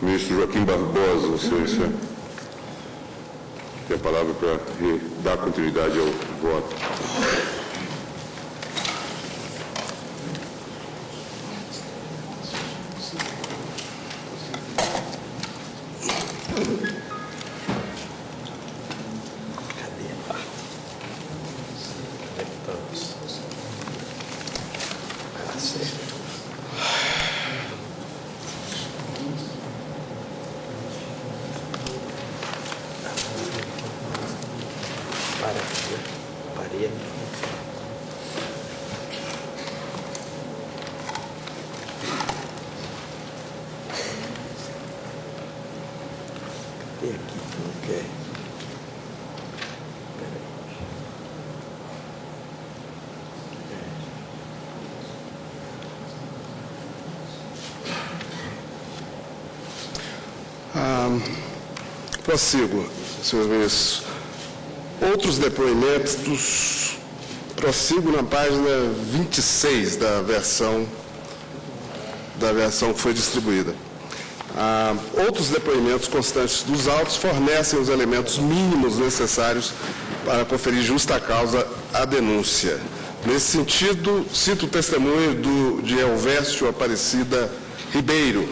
Ministro Joaquim Barbosa, você tem a palavra para dar continuidade ao voto. Prossigo, senhores ministros. Outros depoimentos, prossigo na página 26 da versão que foi distribuída. Outros depoimentos constantes dos autos fornecem os elementos mínimos necessários para conferir justa causa à denúncia. Nesse sentido, cito o testemunho de Elvésio Aparecida Ribeiro,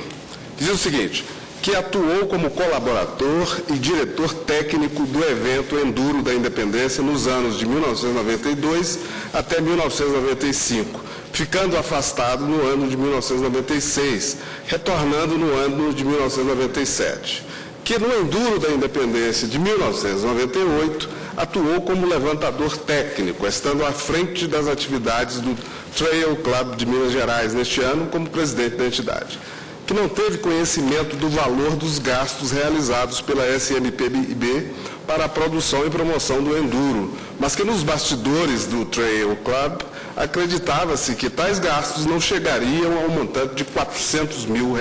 que diz o seguinte: que atuou como colaborador e diretor técnico do evento Enduro da Independência nos anos de 1992 até 1995, ficando afastado no ano de 1996, retornando no ano de 1997. Que no Enduro da Independência de 1998 atuou como levantador técnico, estando à frente das atividades do Trail Club de Minas Gerais neste ano como presidente da entidade. Que não teve conhecimento do valor dos gastos realizados pela SMPB para a produção e promoção do Enduro, mas que nos bastidores do Trail Club acreditava-se que tais gastos não chegariam ao montante de R$400 mil.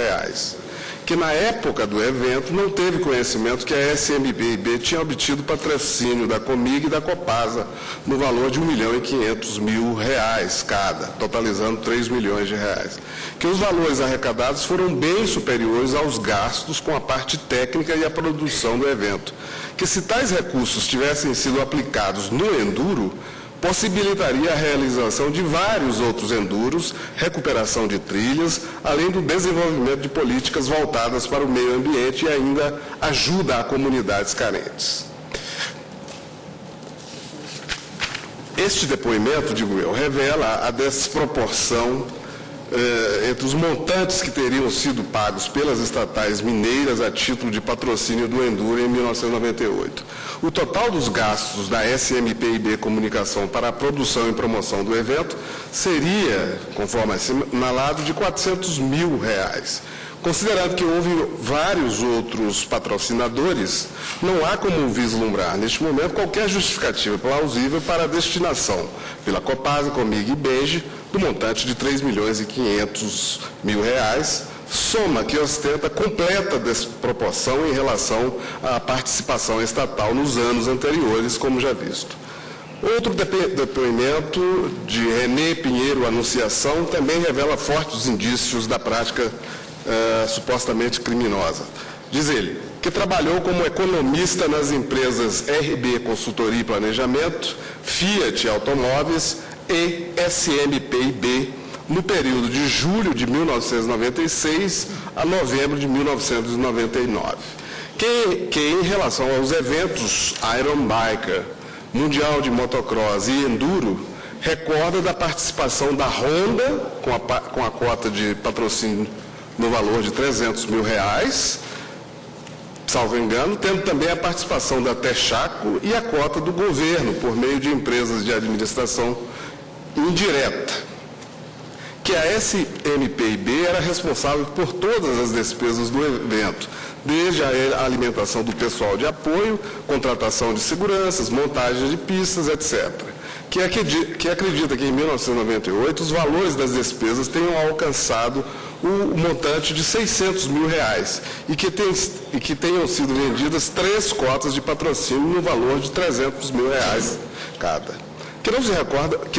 Que na época do evento não teve conhecimento que a SMPB tinha obtido patrocínio da Comig e da Copasa no valor de R$1.500.000 cada, totalizando R$3 milhões. Que os valores arrecadados foram bem superiores aos gastos com a parte técnica e a produção do evento. Que se tais recursos tivessem sido aplicados no Enduro, possibilitaria a realização de vários outros enduros, recuperação de trilhas, além do desenvolvimento de políticas voltadas para o meio ambiente e ainda ajuda a comunidades carentes. Este depoimento, digo eu, revela a desproporção entre os montantes que teriam sido pagos pelas estatais mineiras a título de patrocínio do Enduro em 1998. O total dos gastos da SMPIB Comunicação para a produção e promoção do evento seria, conforme assinalado, de R$400 mil. Considerando que houve vários outros patrocinadores, não há como vislumbrar, neste momento, qualquer justificativa plausível para a destinação pela Copasa, Comig e Bege do montante de R$3.500.000, soma que ostenta completa desproporção em relação à participação estatal nos anos anteriores, como já visto. Outro depoimento de René Pinheiro Anunciação também revela fortes indícios da prática supostamente criminosa. Diz ele que trabalhou como economista nas empresas RB Consultoria e Planejamento, Fiat Automóveis e SMPIB no período de julho de 1996 a novembro de 1999. Que em relação aos eventos Iron Biker, Mundial de Motocross e Enduro, recorda da participação da Honda, com a cota de patrocínio no valor de R$300 mil, salvo engano, tendo também a participação da Texaco e a cota do governo, por meio de empresas de administração indireta. Que a SMPIB era responsável por todas as despesas do evento, desde a alimentação do pessoal de apoio, contratação de seguranças, montagem de pistas, etc. Que acredita que em 1998 os valores das despesas tenham alcançado o montante de R$600 mil e que tenham sido vendidas 3 cotas de patrocínio no valor de R$300 mil cada. Que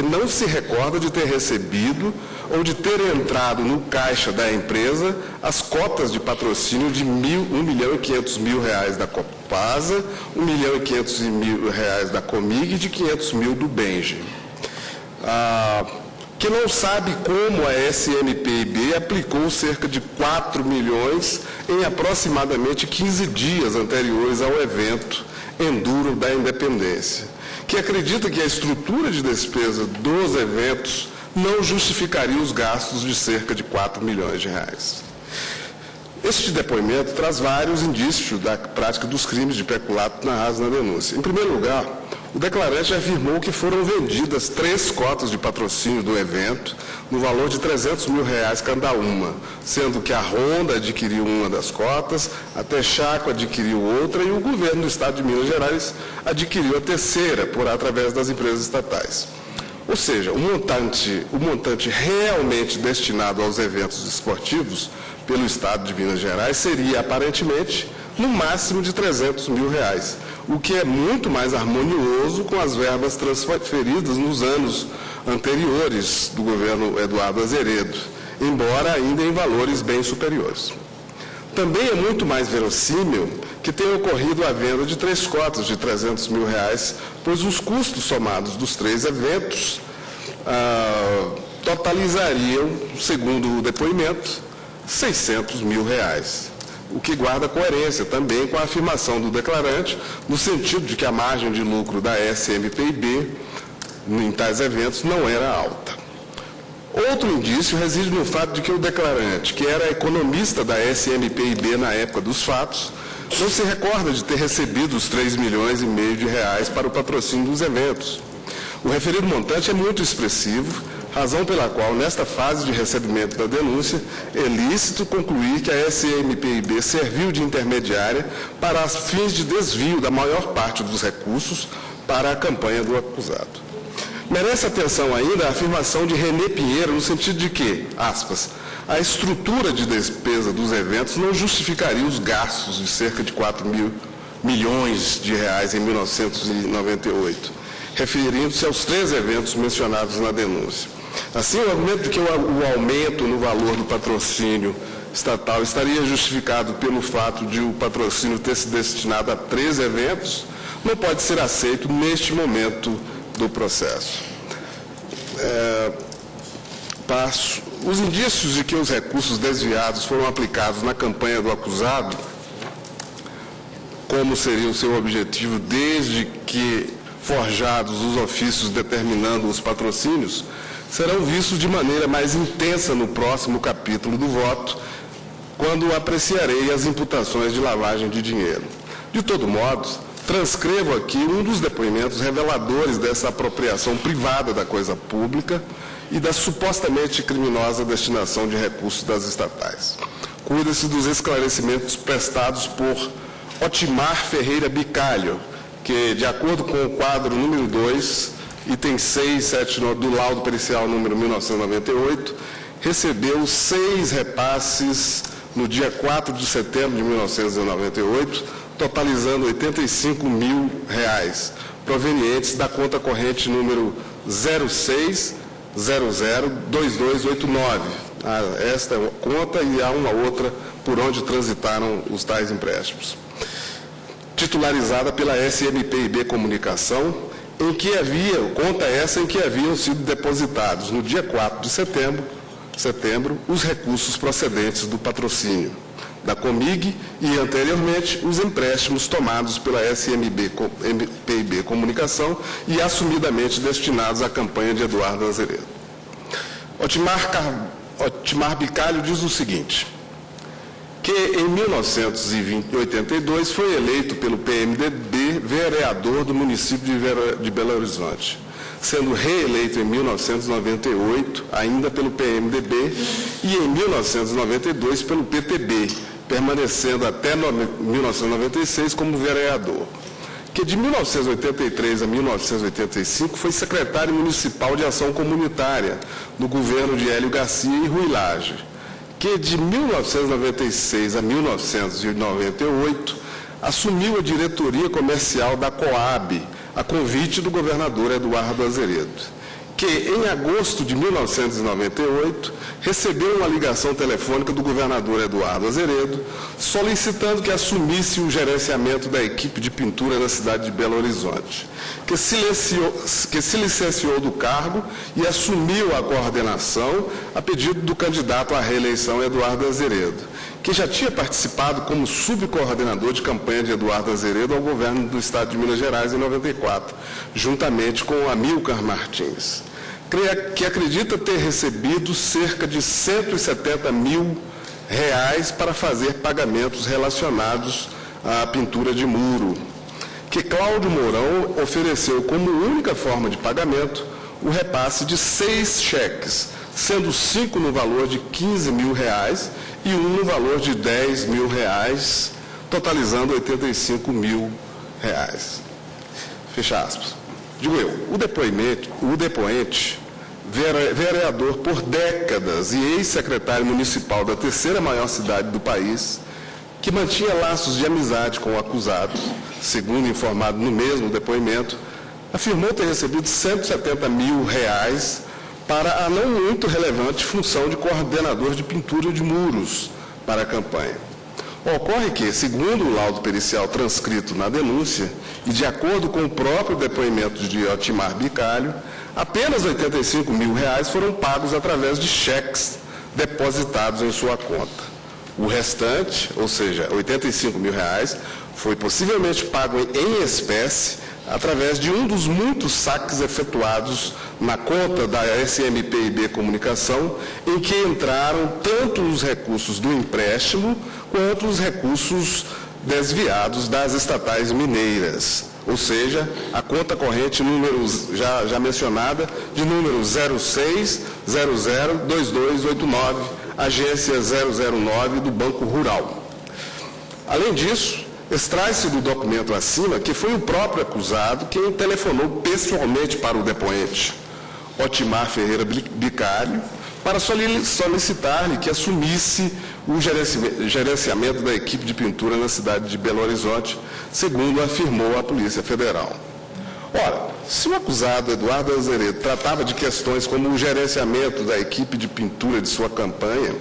não se recorda de ter recebido ou de ter entrado no caixa da empresa as cotas de patrocínio de R$ 1.500.000 da Copasa, R$ 1.500.000 da Comig e de R$ 500.000 do Benge. Que não sabe como a SMPIB aplicou cerca de 4 milhões em aproximadamente 15 dias anteriores ao evento Enduro da Independência, que acredita que a estrutura de despesa dos eventos não justificaria os gastos de cerca de 4 milhões de reais. Este depoimento traz vários indícios da prática dos crimes de peculato narrados na denúncia. Em primeiro lugar, o declarante afirmou que foram vendidas 3 cotas de patrocínio do evento, no valor de R$ 300.000 cada uma, sendo que a Honda adquiriu uma das cotas, a Texaco adquiriu outra e o governo do Estado de Minas Gerais adquiriu a terceira, através das empresas estatais. Ou seja, o montante realmente destinado aos eventos esportivos pelo Estado de Minas Gerais seria, aparentemente, no máximo de R$ 300.000, o que é muito mais harmonioso com as verbas transferidas nos anos anteriores do governo Eduardo Azeredo, embora ainda em valores bem superiores. Também é muito mais verossímil que tenha ocorrido a venda de 3 cotas de R$ 300.000, pois os custos somados dos 3 eventos totalizariam, segundo o depoimento, R$ 600.000, o que guarda coerência também com a afirmação do declarante, no sentido de que a margem de lucro da SMPIB em tais eventos não era alta. Outro indício reside no fato de que o declarante, que era economista da SMPIB na época dos fatos, não se recorda de ter recebido os R$ 3,5 milhões para o patrocínio dos eventos. O referido montante é muito expressivo, razão pela qual, nesta fase de recebimento da denúncia, é lícito concluir que a SMPIB serviu de intermediária para fins de desvio da maior parte dos recursos para a campanha do acusado. Merece atenção ainda a afirmação de René Pinheiro, no sentido de que, aspas, a estrutura de despesa dos eventos não justificaria os gastos de cerca de 4 milhões de reais em 1998, referindo-se aos 3 eventos mencionados na denúncia. Assim, o argumento de que o aumento no valor do patrocínio estatal estaria justificado pelo fato de o patrocínio ter se destinado a 3 eventos não pode ser aceito neste momento do processo. Passo. Os indícios de que os recursos desviados foram aplicados na campanha do acusado, como seria o seu objetivo desde que forjados os ofícios determinando os patrocínios, serão vistos de maneira mais intensa no próximo capítulo do voto, quando apreciarei as imputações de lavagem de dinheiro. De todo modo, transcrevo aqui um dos depoimentos reveladores dessa apropriação privada da coisa pública e da supostamente criminosa destinação de recursos das estatais. Cuida-se dos esclarecimentos prestados por Otimar Ferreira Bicalho, que, de acordo com o quadro número 2, item 679 do laudo pericial número 1998, recebeu 6 repasses no dia 4 de setembro de 1998, totalizando R$ 85.000, provenientes da conta corrente número 06002289. Esta é a conta e há uma outra por onde transitaram os tais empréstimos. Titularizada pela SMPIB Comunicação, conta essa em que haviam sido depositados no dia 4 de setembro os recursos procedentes do patrocínio da Comig e, anteriormente, os empréstimos tomados pela SMPIB Comunicação e assumidamente destinados à campanha de Eduardo Azeredo. Otimar Bicalho diz o seguinte, que em 1982 foi eleito pelo PMDB vereador do município de Belo Horizonte, sendo reeleito em 1998, ainda pelo PMDB, e em 1992 pelo PTB, permanecendo até 1996 como vereador, que de 1983 a 1985 foi secretário municipal de ação comunitária no governo de Hélio Garcia e Rui Lage, que de 1996 a 1998 assumiu a diretoria comercial da Coab, a convite do governador Eduardo Azeredo, que, em agosto de 1998, recebeu uma ligação telefônica do governador Eduardo Azeredo, solicitando que assumisse o gerenciamento da equipe de pintura na cidade de Belo Horizonte, que se licenciou do cargo e assumiu a coordenação a pedido do candidato à reeleição Eduardo Azeredo, que já tinha participado como subcoordenador de campanha de Eduardo Azeredo ao governo do estado de Minas Gerais em 94, juntamente com Amílcar Martins, que acredita ter recebido cerca de R$170 mil para fazer pagamentos relacionados à pintura de muro, que Cláudio Mourão ofereceu como única forma de pagamento o repasse de 6 cheques, sendo 5 no valor de R$15 mil e 1 no valor de R$10 mil, totalizando R$85 mil. Fecha aspas. Digo eu, o depoente, vereador por décadas e ex-secretário municipal da terceira maior cidade do país, que mantinha laços de amizade com o acusado, segundo informado no mesmo depoimento, afirmou ter recebido R$170 mil para a não muito relevante função de coordenador de pintura de muros para a campanha. Ocorre que, segundo o laudo pericial transcrito na denúncia, e de acordo com o próprio depoimento de Otimar Bicalho, apenas R$85 mil foram pagos através de cheques depositados em sua conta. O restante, ou seja, R$85 mil, foi possivelmente pago em espécie através de um dos muitos saques efetuados na conta da SMPIB Comunicação, em que entraram tanto os recursos do empréstimo quanto os recursos desviados das estatais mineiras, ou seja, a conta corrente já mencionada de número 06002289, agência 009 do Banco Rural. Além disso, extrai-se do documento acima que foi o próprio acusado quem telefonou pessoalmente para o depoente, Otimar Ferreira Bicalho, para solicitar-lhe que assumisse o gerenciamento da equipe de pintura na cidade de Belo Horizonte, segundo afirmou a Polícia Federal. Ora, se o acusado Eduardo Azeredo tratava de questões como o gerenciamento da equipe de pintura de sua campanha,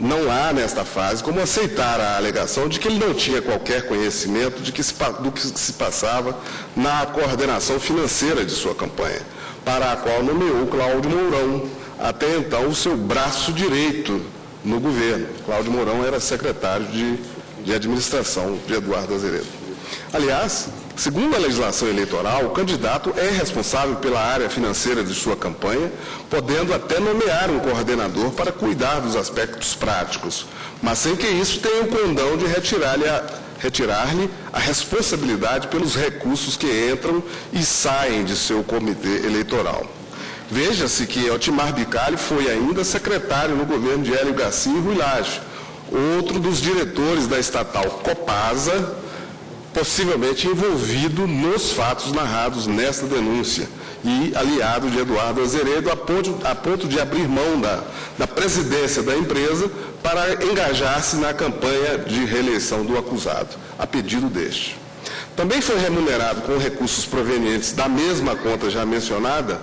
não há, nesta fase, como aceitar a alegação de que ele não tinha qualquer conhecimento do que se passava na coordenação financeira de sua campanha, para a qual nomeou Cláudio Mourão, até então o seu braço direito no governo. Cláudio Mourão era secretário de administração de Eduardo Azeredo. Aliás, segundo a legislação eleitoral, o candidato é responsável pela área financeira de sua campanha, podendo até nomear um coordenador para cuidar dos aspectos práticos, mas sem que isso tenha o condão de retirar-lhe a responsabilidade pelos recursos que entram e saem de seu comitê eleitoral. Veja-se que Otimar Bicalho foi ainda secretário no governo de Hélio Garcia e Rui Lage, outro dos diretores da estatal Copasa, possivelmente envolvido nos fatos narrados nesta denúncia e aliado de Eduardo Azeredo a ponto de abrir mão da presidência da empresa para engajar-se na campanha de reeleição do acusado, a pedido deste. Também foi remunerado com recursos provenientes da mesma conta já mencionada,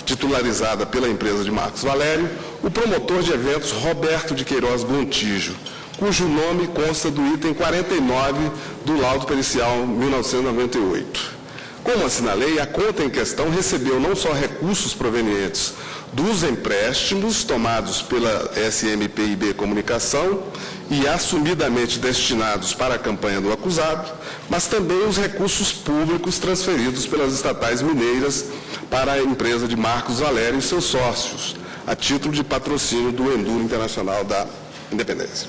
titularizada pela empresa de Marcos Valério, o promotor de eventos Roberto de Queiroz Gontijo, cujo nome consta do item 49 do laudo pericial 1998. Como assinalei, a conta em questão recebeu não só recursos provenientes dos empréstimos tomados pela SMPIB Comunicação e assumidamente destinados para a campanha do acusado, mas também os recursos públicos transferidos pelas estatais mineiras para a empresa de Marcos Valério e seus sócios, a título de patrocínio do Enduro Internacional da Independência.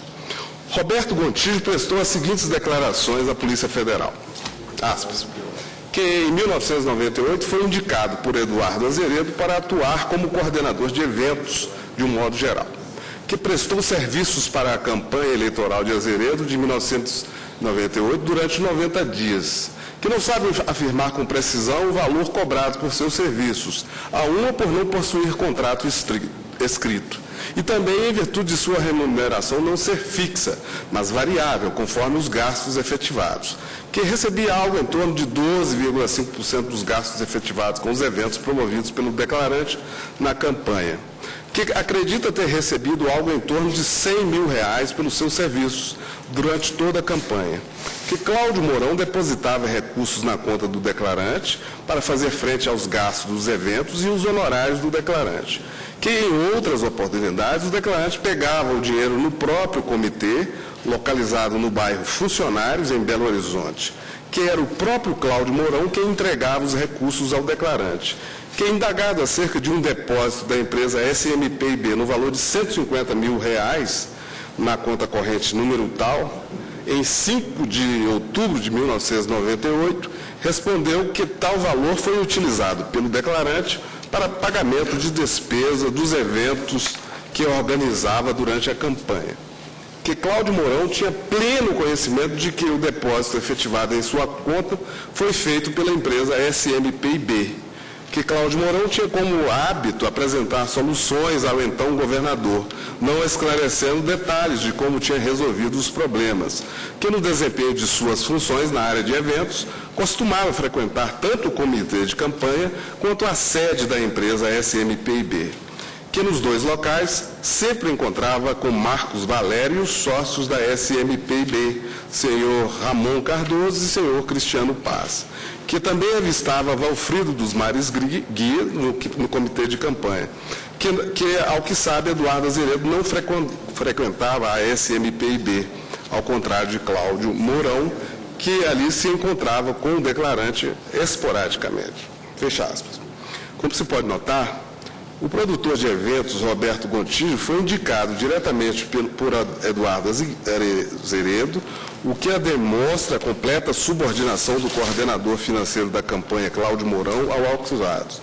Roberto Gontijo prestou as seguintes declarações à Polícia Federal, aspas, que em 1998 foi indicado por Eduardo Azeredo para atuar como coordenador de eventos de um modo geral, que prestou serviços para a campanha eleitoral de Azeredo de 1998 durante 90 dias, que não sabe afirmar com precisão o valor cobrado por seus serviços, a uma por não possuir contrato escrito, e também em virtude de sua remuneração não ser fixa, mas variável, conforme os gastos efetivados, que recebia algo em torno de 12,5% dos gastos efetivados com os eventos promovidos pelo declarante na campanha, que acredita ter recebido algo em torno de R$100 mil pelos seus serviços durante toda a campanha, que Cláudio Mourão depositava recursos na conta do declarante para fazer frente aos gastos dos eventos e os honorários do declarante, que em outras oportunidades o declarante pegava o dinheiro no próprio comitê, localizado no bairro Funcionários, em Belo Horizonte, que era o próprio Cláudio Mourão quem entregava os recursos ao declarante, que, indagado acerca de um depósito da empresa SMPIB no valor de R$150 mil na conta corrente número tal, em 5 de outubro de 1998, respondeu que tal valor foi utilizado pelo declarante para pagamento de despesa dos eventos que organizava durante a campanha. Que Cláudio Mourão tinha pleno conhecimento de que o depósito efetivado em sua conta foi feito pela empresa SMPIB, que Cláudio Mourão tinha como hábito apresentar soluções ao então governador, não esclarecendo detalhes de como tinha resolvido os problemas, que no desempenho de suas funções na área de eventos, costumava frequentar tanto o comitê de campanha quanto a sede da empresa SMPIB, que nos dois locais sempre encontrava com Marcos Valério e os sócios da SMPIB, senhor Ramon Cardoso e senhor Cristiano Paz, que também avistava Valfrido dos Mares Guia no comitê de campanha, que ao que sabe, Eduardo Azeredo não frequentava a SMPIB, ao contrário de Cláudio Mourão, que ali se encontrava com o declarante esporadicamente. Fecha aspas. Como se pode notar, o produtor de eventos, Roberto Gontijo, foi indicado diretamente por Eduardo Azeredo, o que demonstra a completa subordinação do coordenador financeiro da campanha, Cláudio Mourão, ao acusado.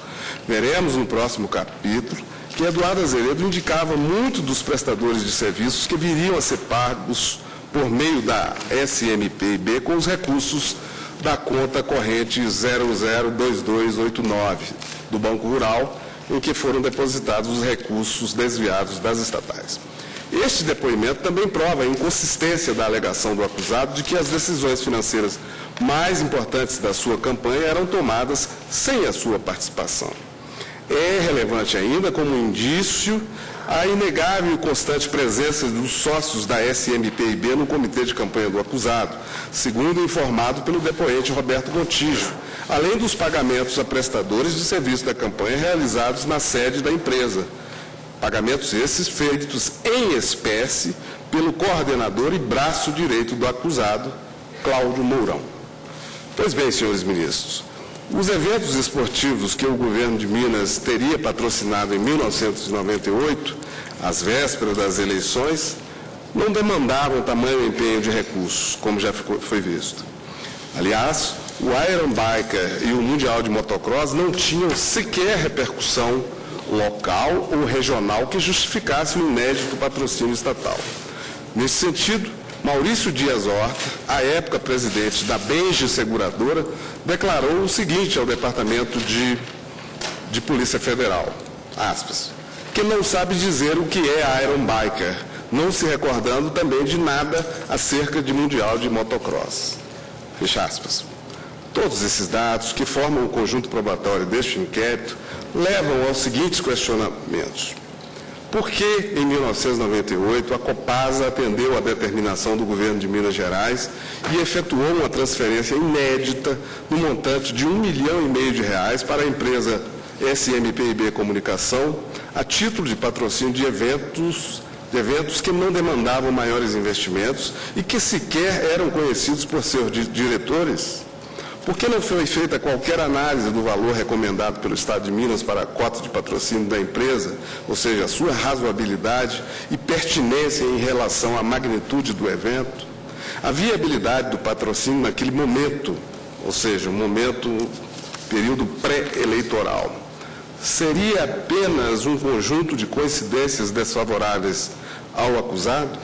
Veremos no próximo capítulo que Eduardo Azeredo indicava muito dos prestadores de serviços que viriam a ser pagos por meio da SMPIB com os recursos da conta corrente 002289 do Banco Rural, em que foram depositados os recursos desviados das estatais. Este depoimento também prova a inconsistência da alegação do acusado de que as decisões financeiras mais importantes da sua campanha eram tomadas sem a sua participação. É relevante ainda como indício a inegável e constante presença dos sócios da SMPIB no comitê de campanha do acusado, segundo informado pelo depoente Roberto Gontijo, além dos pagamentos a prestadores de serviço da campanha realizados na sede da empresa. Pagamentos esses feitos em espécie pelo coordenador e braço direito do acusado, Cláudio Mourão. Pois bem, senhores ministros, os eventos esportivos que o governo de Minas teria patrocinado em 1998, às vésperas das eleições, não demandavam tamanho empenho de recursos, como já foi visto. Aliás, o Iron Biker e o Mundial de Motocross não tinham sequer repercussão local ou regional que justificasse o inédito patrocínio estatal. Nesse sentido, Maurício Dias Horta, à época presidente da Benge Seguradora, declarou o seguinte ao Departamento de Polícia Federal, aspas, que não sabe dizer o que é Iron Biker, não se recordando também de nada acerca de Mundial de Motocross. Fecha aspas. Todos esses dados, que formam o conjunto probatório deste inquérito, levam aos seguintes questionamentos. Por que, em 1998, a Copasa atendeu à determinação do governo de Minas Gerais e efetuou uma transferência inédita no montante de R$1,5 milhão para a empresa SMPIB Comunicação, a título de patrocínio de eventos que não demandavam maiores investimentos e que sequer eram conhecidos por seus diretores? Por que não foi feita qualquer análise do valor recomendado pelo Estado de Minas para a cota de patrocínio da empresa, ou seja, a sua razoabilidade e pertinência em relação à magnitude do evento? A viabilidade do patrocínio naquele momento, ou seja, período pré-eleitoral, seria apenas um conjunto de coincidências desfavoráveis ao acusado?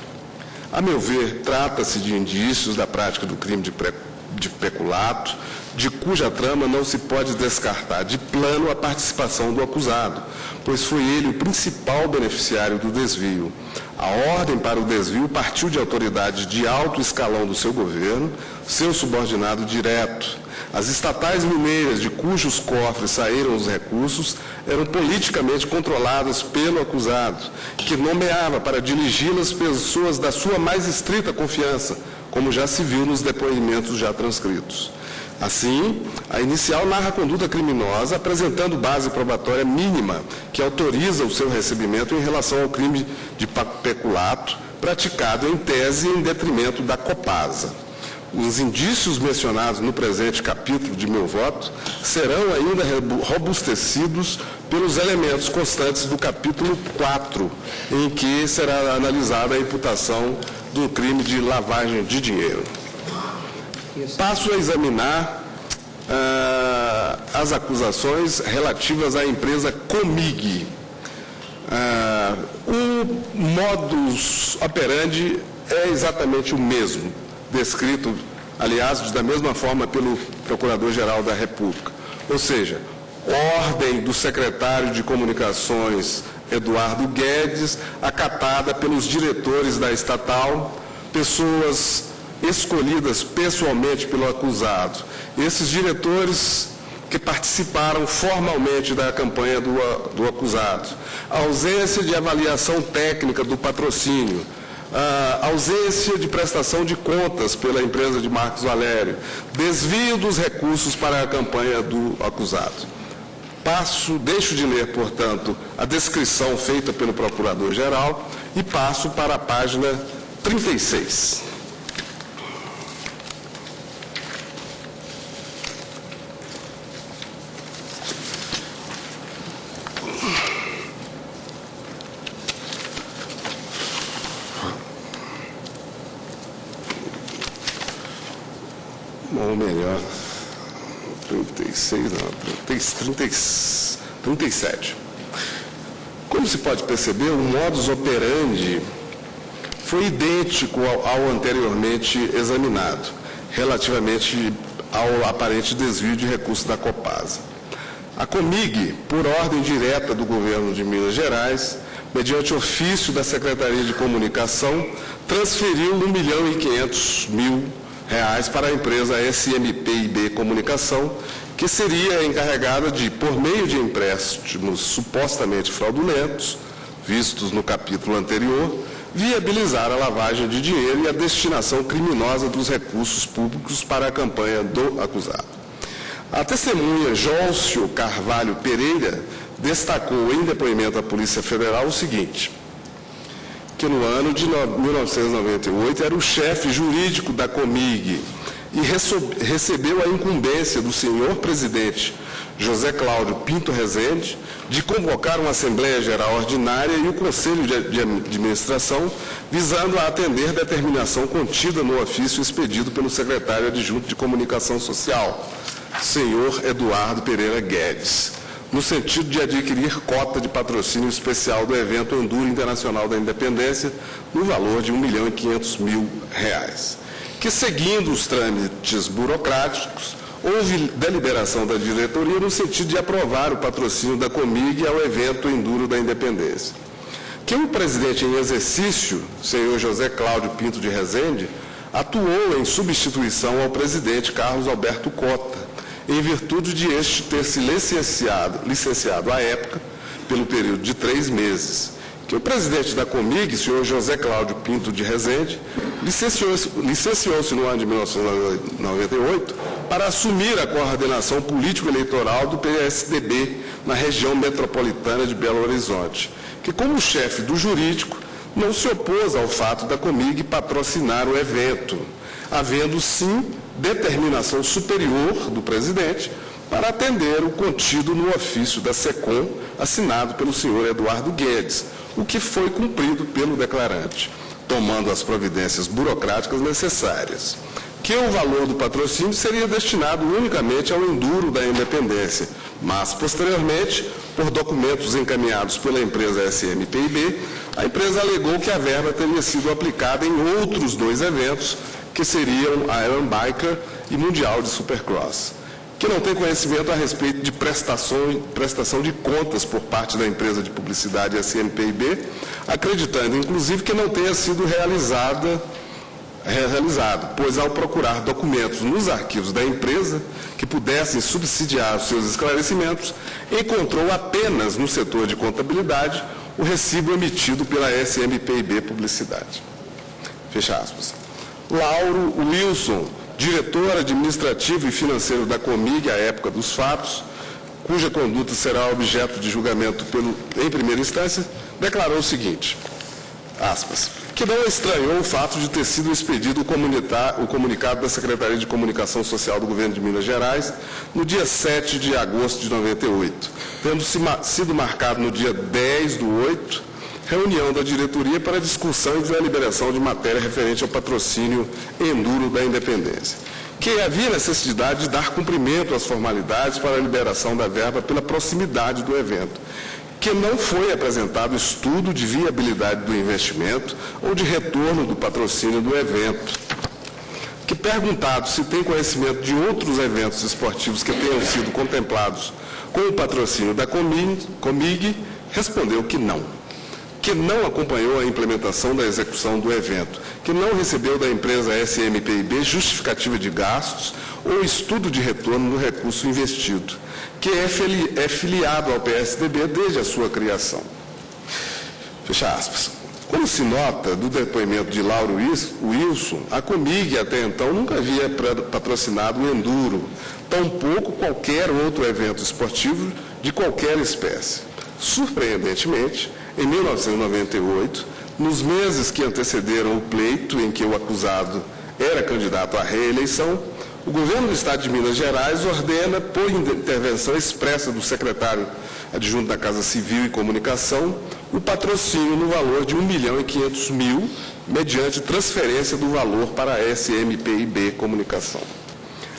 A meu ver, trata-se de indícios da prática do crime de de peculato, de cuja trama não se pode descartar de plano a participação do acusado, pois foi ele o principal beneficiário do desvio. A ordem para o desvio partiu de autoridades de alto escalão do seu governo, seu subordinado direto. As estatais mineiras de cujos cofres saíram os recursos eram politicamente controladas pelo acusado, que nomeava para dirigi-las pessoas da sua mais estrita confiança, como já se viu nos depoimentos já transcritos. Assim, a inicial narra a conduta criminosa, apresentando base probatória mínima que autoriza o seu recebimento em relação ao crime de peculato praticado em tese em detrimento da Copasa. Os indícios mencionados no presente capítulo de meu voto serão ainda robustecidos pelos elementos constantes do capítulo 4, em que será analisada a imputação do crime de lavagem de dinheiro. Passo a examinar as acusações relativas à empresa Comig. O modus operandi é exatamente o mesmo, descrito, aliás, da mesma forma pelo Procurador-Geral da República. Ou seja, ordem do secretário de Comunicações, Eduardo Guedes, acatada pelos diretores da estatal, pessoas escolhidas pessoalmente pelo acusado. Esses diretores que participaram formalmente da campanha do acusado. A ausência de avaliação técnica do patrocínio, a ausência de prestação de contas pela empresa de Marcos Valério, desvio dos recursos para a campanha do acusado. Deixo de ler, portanto, a descrição feita pelo Procurador-Geral e passo para a página 36. Ou melhor, 37. Como se pode perceber, o modus operandi foi idêntico ao anteriormente examinado, relativamente ao aparente desvio de recursos da Copasa. A Comig, por ordem direta do governo de Minas Gerais, mediante ofício da Secretaria de Comunicação, transferiu R$1.500.000 para a empresa SMPIB Comunicação, que seria encarregada de, por meio de empréstimos supostamente fraudulentos, vistos no capítulo anterior, viabilizar a lavagem de dinheiro e a destinação criminosa dos recursos públicos para a campanha do acusado. A testemunha Jôncio Carvalho Pereira destacou em depoimento à Polícia Federal o seguinte: que no ano de 1998 era o chefe jurídico da Comig e recebeu a incumbência do senhor presidente José Cláudio Pinto Rezende de convocar uma Assembleia Geral Ordinária e o Conselho de Administração, visando a atender determinação contida no ofício expedido pelo secretário adjunto de Comunicação Social, senhor Eduardo Pereira Guedes, no sentido de adquirir cota de patrocínio especial do evento Enduro Internacional da Independência, no valor de R$1.500.000, que, seguindo os trâmites burocráticos, houve deliberação da diretoria no sentido de aprovar o patrocínio da Comig ao evento Enduro da Independência. Que o presidente em exercício, senhor José Cláudio Pinto de Rezende, atuou em substituição ao presidente Carlos Alberto Cota, em virtude de este ter se licenciado à época, pelo período de 3 meses, que o presidente da Comig, senhor José Cláudio Pinto de Rezende, licenciou-se no ano de 1998 para assumir a coordenação político-eleitoral do PSDB na região metropolitana de Belo Horizonte, que, como chefe do jurídico, não se opôs ao fato da Comig patrocinar o evento, havendo, sim, determinação superior do presidente para atender o contido no ofício da SECOM, assinado pelo senhor Eduardo Guedes, o que foi cumprido pelo declarante, tomando as providências burocráticas necessárias. Que o valor do patrocínio seria destinado unicamente ao Enduro da Independência, mas, posteriormente, por documentos encaminhados pela empresa SMPIB, a empresa alegou que a verba teria sido aplicada em outros 2 eventos, que seriam a Iron Biker e Mundial de Supercross, que não tem conhecimento a respeito de prestação de contas por parte da empresa de publicidade SMPIB, acreditando, inclusive, que não tenha sido realizado, pois ao procurar documentos nos arquivos da empresa que pudessem subsidiar os seus esclarecimentos, encontrou apenas no setor de contabilidade o recibo emitido pela SMPIB Publicidade. Fecha aspas. Lauro Wilson, diretor administrativo e financeiro da Comig à época dos fatos, cuja conduta será objeto de julgamento em primeira instância, declarou o seguinte, aspas, que não estranhou o fato de ter sido expedido o comunicado da Secretaria de Comunicação Social do Governo de Minas Gerais no dia 7 de agosto de 98, tendo sido marcado no dia 10/8, reunião da diretoria para discussão e deliberação de matéria referente ao patrocínio Enduro da Independência, que havia necessidade de dar cumprimento às formalidades para a liberação da verba pela proximidade do evento, que não foi apresentado estudo de viabilidade do investimento ou de retorno do patrocínio do evento, que perguntado se tem conhecimento de outros eventos esportivos que tenham sido contemplados com o patrocínio da Comig, respondeu que não acompanhou a implementação da execução do evento, que não recebeu da empresa SMPIB justificativa de gastos ou estudo de retorno do recurso investido, que é filiado ao PSDB desde a sua criação. Fecha aspas. Como se nota do depoimento de Lauro Wilson, a Comig até então nunca havia patrocinado o Enduro, tampouco qualquer outro evento esportivo de qualquer espécie. Surpreendentemente, em 1998, nos meses que antecederam o pleito em que o acusado era candidato à reeleição, o governo do Estado de Minas Gerais ordena, por intervenção expressa do secretário adjunto da Casa Civil e Comunicação, o patrocínio no valor de R$ 1.500.000, mediante transferência do valor para a SMPIB Comunicação.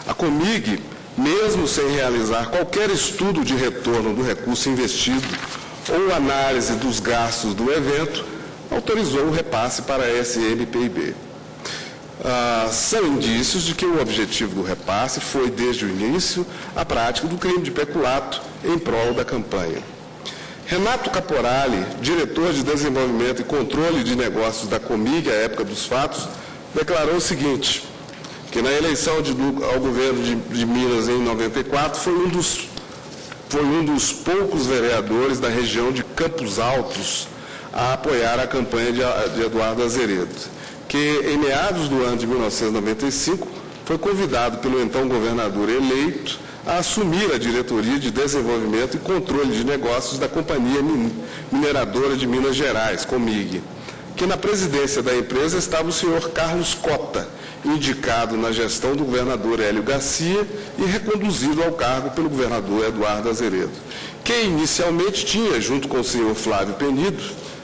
A Comig, mesmo sem realizar qualquer estudo de retorno do recurso investido ou análise dos gastos do evento, autorizou o repasse para a SMPIB. São indícios de que o objetivo do repasse foi, desde o início, a prática do crime de peculato em prol da campanha. Renato Caporali, diretor de Desenvolvimento e Controle de Negócios da Comig à época dos fatos, declarou o seguinte, que na eleição ao governo de Minas em 94 foi um dos poucos vereadores da região de Campos Altos a apoiar a campanha de Eduardo Azeredo, que em meados do ano de 1995 foi convidado pelo então governador eleito a assumir a diretoria de Desenvolvimento e Controle de Negócios da Companhia Mineradora de Minas Gerais, Comig, que na presidência da empresa estava o senhor Carlos Cota, indicado na gestão do governador Hélio Garcia e reconduzido ao cargo pelo governador Eduardo Azeredo, que inicialmente tinha, junto com o senhor Flávio Penido,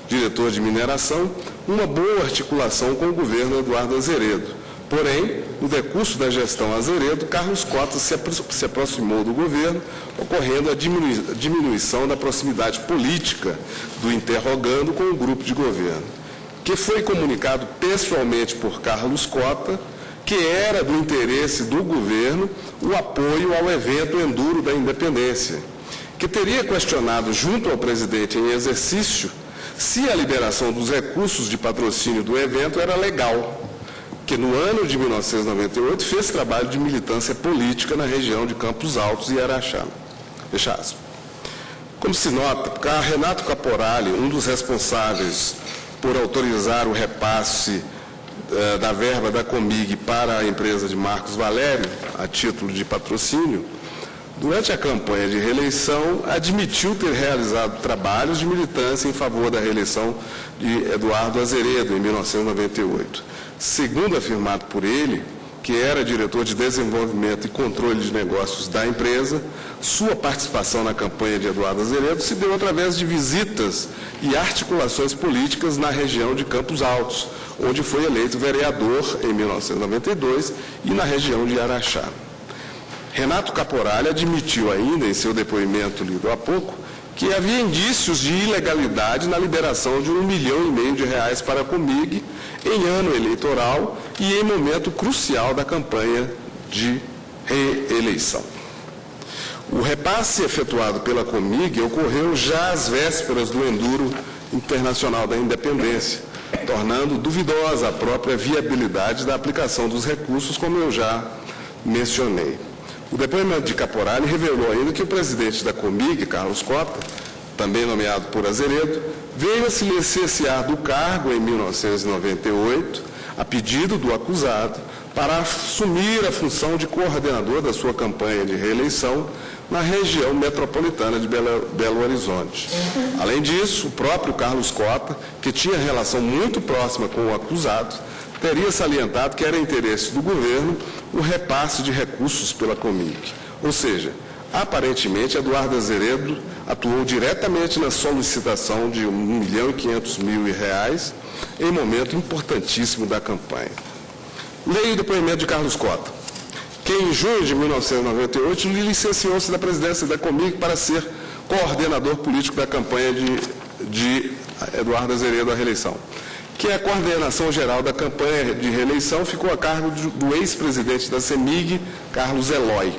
diretor de mineração, uma boa articulação com o governo Eduardo Azeredo. Porém, no decurso da gestão Azeredo, Carlos Cota se aproximou do governo, ocorrendo a diminuição da proximidade política do interrogando com o grupo de governo, que foi comunicado pessoalmente por Carlos Cota, que era do interesse do governo o apoio ao evento Enduro da Independência, que teria questionado junto ao presidente em exercício se a liberação dos recursos de patrocínio do evento era legal, que no ano de 1998 fez trabalho de militância política na região de Campos Altos e Araxá. Fecha aspas. Como se nota, Renato Caporali, um dos responsáveis por autorizar o repasse da verba da Comig para a empresa de Marcos Valério, a título de patrocínio, durante a campanha de reeleição, admitiu ter realizado trabalhos de militância em favor da reeleição de Eduardo Azeredo, em 1998. Segundo afirmado por ele, que era diretor de Desenvolvimento e Controle de Negócios da empresa, sua participação na campanha de Eduardo Azeredo se deu através de visitas e articulações políticas na região de Campos Altos, onde foi eleito vereador em 1992, e na região de Araxá. Renato Caporali admitiu ainda, em seu depoimento lido há pouco, que havia indícios de ilegalidade na liberação de R$ 1,5 milhão para a Comig em ano eleitoral e em momento crucial da campanha de reeleição. O repasse efetuado pela Comig ocorreu já às vésperas do Enduro Internacional da Independência, tornando duvidosa a própria viabilidade da aplicação dos recursos, como eu já mencionei. O depoimento de Caporali revelou ainda que o presidente da Comig, Carlos Cota, também nomeado por Azeredo, veio a se licenciar do cargo em 1998, a pedido do acusado, para assumir a função de coordenador da sua campanha de reeleição na região metropolitana de Belo Horizonte. Além disso, o próprio Carlos Cota, que tinha relação muito próxima com o acusado, teria salientado que era interesse do governo o repasse de recursos pela Comig. Ou seja, aparentemente, Eduardo Azeredo atuou diretamente na solicitação de R$ 1.500.000 em momento importantíssimo da campanha. Leia o depoimento de Carlos Cota, que em junho de 1998 licenciou-se da presidência da Comig para ser coordenador político da campanha de Eduardo Azeredo à reeleição. Que a coordenação geral da campanha de reeleição ficou a cargo do ex-presidente da CEMIG, Carlos Eloy,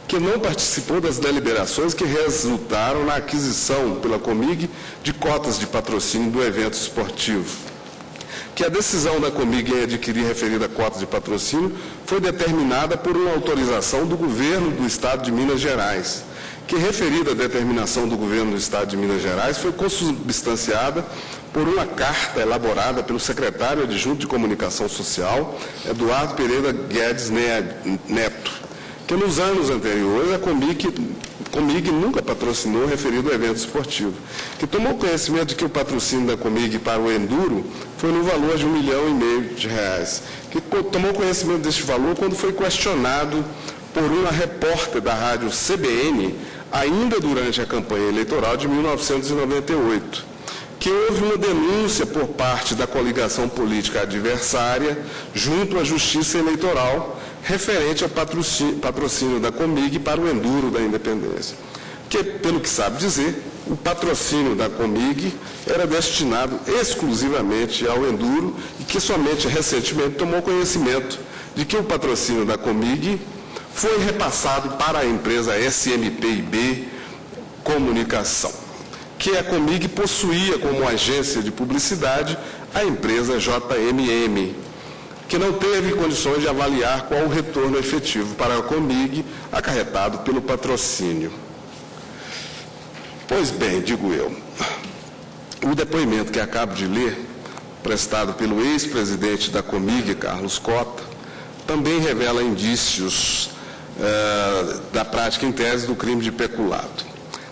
que não participou das deliberações que resultaram na aquisição pela Comig de cotas de patrocínio do evento esportivo. Que a decisão da Comig em adquirir referida cota de patrocínio foi determinada por uma autorização do governo do Estado de Minas Gerais, que referida determinação do governo do Estado de Minas Gerais foi consubstanciada por uma carta elaborada pelo secretário adjunto de Comunicação Social, Eduardo Pereira Guedes Neto, que nos anos anteriores a Comig nunca patrocinou o referido evento esportivo, que tomou conhecimento de que o patrocínio da Comig para o Enduro foi no valor de R$ 1,5 milhão, que tomou conhecimento deste valor quando foi questionado por uma repórter da rádio CBN, ainda durante a campanha eleitoral de 1998, que houve uma denúncia por parte da coligação política adversária junto à Justiça Eleitoral referente ao patrocínio da Comig para o Enduro da Independência. Que, pelo que sabe dizer, o patrocínio da Comig era destinado exclusivamente ao Enduro e que somente recentemente tomou conhecimento de que o patrocínio da Comig foi repassado para a empresa SMPIB Comunicação, que a Comig possuía como agência de publicidade a empresa JMM, que não teve condições de avaliar qual o retorno efetivo para a Comig acarretado pelo patrocínio. Pois bem, digo eu, o depoimento que acabo de ler, prestado pelo ex-presidente da Comig, Carlos Cota, também revela indícios da prática em tese do crime de peculato.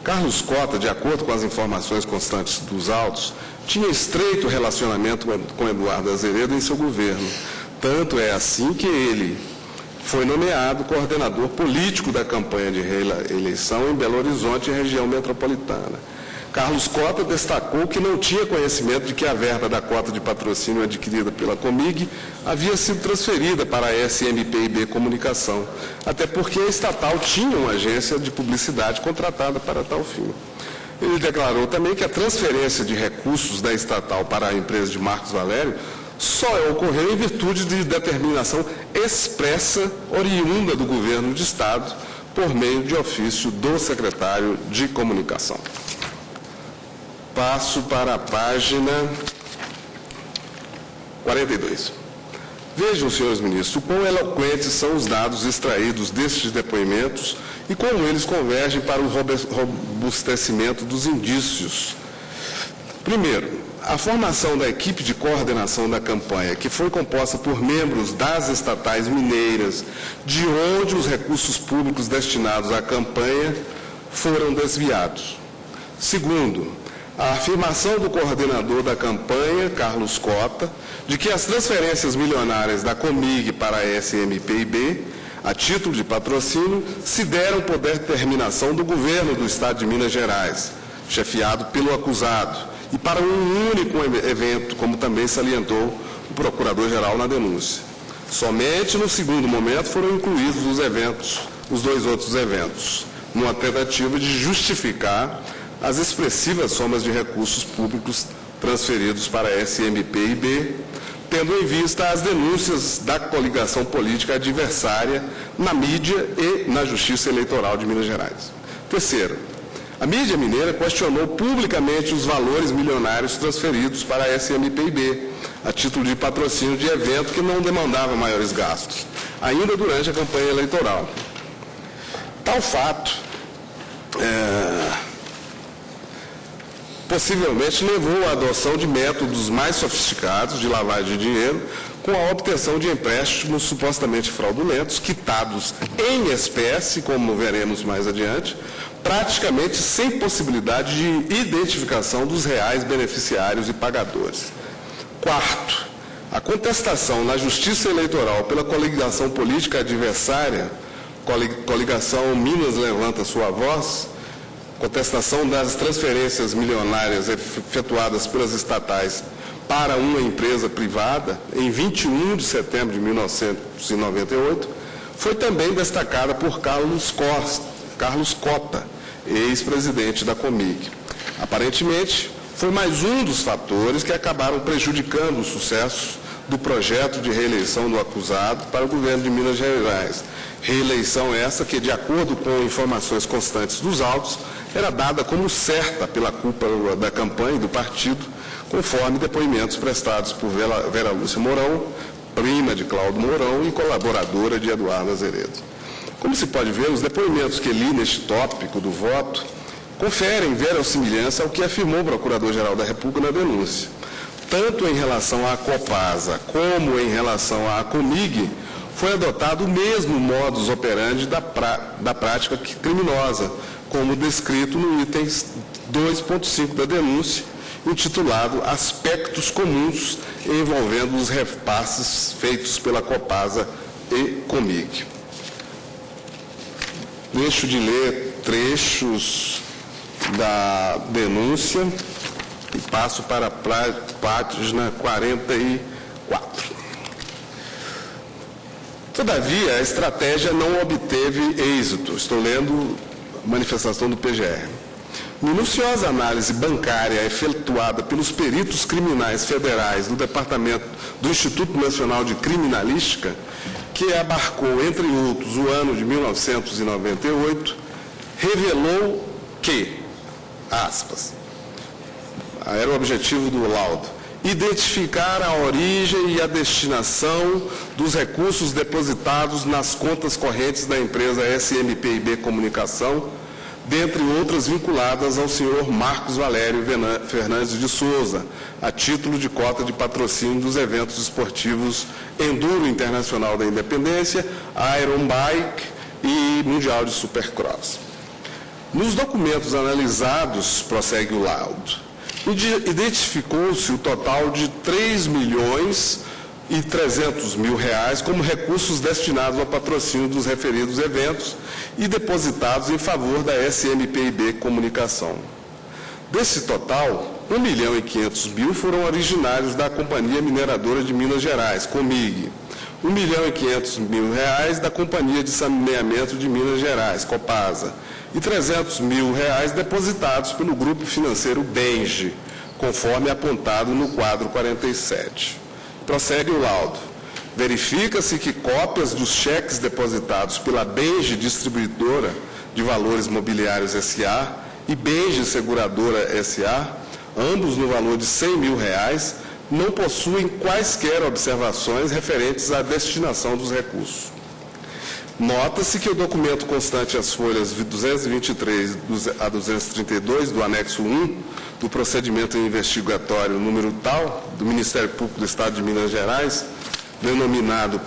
Carlos Cota, de acordo com as informações constantes dos autos, tinha estreito relacionamento com Eduardo Azeredo em seu governo. Tanto é assim que ele foi nomeado coordenador político da campanha de reeleição em Belo Horizonte e região metropolitana. Carlos Cota destacou que não tinha conhecimento de que a verba da cota de patrocínio adquirida pela Comig havia sido transferida para a SMPIB Comunicação, até porque a estatal tinha uma agência de publicidade contratada para tal fim. Ele declarou também que a transferência de recursos da estatal para a empresa de Marcos Valério só ocorreu em virtude de determinação expressa oriunda do governo de Estado por meio de ofício do secretário de Comunicação. Passo para a página 42. Vejam, senhores ministros, o quão eloquentes são os dados extraídos destes depoimentos e como eles convergem para o robustecimento dos indícios. Primeiro, a formação da equipe de coordenação da campanha, que foi composta por membros das estatais mineiras, de onde os recursos públicos destinados à campanha foram desviados. Segundo, a afirmação do coordenador da campanha, Carlos Cota, de que as transferências milionárias da Comig para a SMPIB, a título de patrocínio, se deram por determinação do governo do Estado de Minas Gerais, chefiado pelo acusado, e para um único evento, como também salientou o procurador-geral na denúncia. Somente no segundo momento foram incluídos os dois outros eventos, numa tentativa de justificar as expressivas somas de recursos públicos transferidos para a SMPIB, tendo em vista as denúncias da coligação política adversária na mídia e na Justiça Eleitoral de Minas Gerais. Terceiro, a mídia mineira questionou publicamente os valores milionários transferidos para a SMPIB, a título de patrocínio de evento que não demandava maiores gastos, ainda durante a campanha eleitoral. Tal fato possivelmente levou à adoção de métodos mais sofisticados de lavagem de dinheiro, com a obtenção de empréstimos supostamente fraudulentos, quitados em espécie, como veremos mais adiante, praticamente sem possibilidade de identificação dos reais beneficiários e pagadores. Quarto, a contestação na Justiça Eleitoral pela coligação política adversária, coligação Minas Levanta Sua Voz, contestação das transferências milionárias efetuadas pelas estatais para uma empresa privada, em 21 de setembro de 1998, foi também destacada por Carlos Cota, ex-presidente da Comig. Aparentemente, foi mais um dos fatores que acabaram prejudicando o sucesso do projeto de reeleição do acusado para o governo de Minas Gerais. Reeleição essa que, de acordo com informações constantes dos autos, era dada como certa pela cúpula da campanha e do partido, conforme depoimentos prestados por Vera Lúcia Mourão, prima de Cláudio Mourão e colaboradora de Eduardo Azeredo. Como se pode ver, os depoimentos que li neste tópico do voto conferem verossimilhança ao que afirmou o Procurador-Geral da República na denúncia. Tanto em relação à Copasa como em relação à Comig, foi adotado o mesmo modus operandi da prática criminosa, como descrito no item 2.5 da denúncia, intitulado Aspectos Comuns envolvendo os repasses feitos pela Copasa e Comig. Deixo de ler trechos da denúncia e passo para a página 44. Todavia, a estratégia não obteve êxito. Estou lendo a manifestação do PGR. Minuciosa análise bancária efetuada pelos peritos criminais federais do Departamento do Instituto Nacional de Criminalística, que abarcou, entre outros, o ano de 1998, revelou que, aspas, era o objetivo do laudo, identificar a origem e a destinação dos recursos depositados nas contas correntes da empresa SMPIB Comunicação, dentre outras vinculadas ao senhor Marcos Valério Fernandes de Souza, a título de cota de patrocínio dos eventos esportivos Enduro Internacional da Independência, Iron Bike e Mundial de Supercross. Nos documentos analisados, prossegue o laudo, identificou-se o total de R$ 3.300.000 como recursos destinados ao patrocínio dos referidos eventos e depositados em favor da SMPIB Comunicação. Desse total, R$ 1.500.000 foram originários da Companhia Mineradora de Minas Gerais, Comig, R$ 1.500.000 da Companhia de Saneamento de Minas Gerais, Copasa, e R$ 300.000 depositados pelo Grupo Financeiro Benji, conforme apontado no quadro 47. Prossegue o laudo. Verifica-se que cópias dos cheques depositados pela Benji Distribuidora de Valores Mobiliários S.A. e Benji Seguradora S.A., ambos no valor de R$ 100.000, não possuem quaisquer observações referentes à destinação dos recursos. Nota-se que o documento constante às folhas 223 a 232 do anexo 1 do procedimento investigatório número tal do Ministério Público do Estado de Minas Gerais, denominado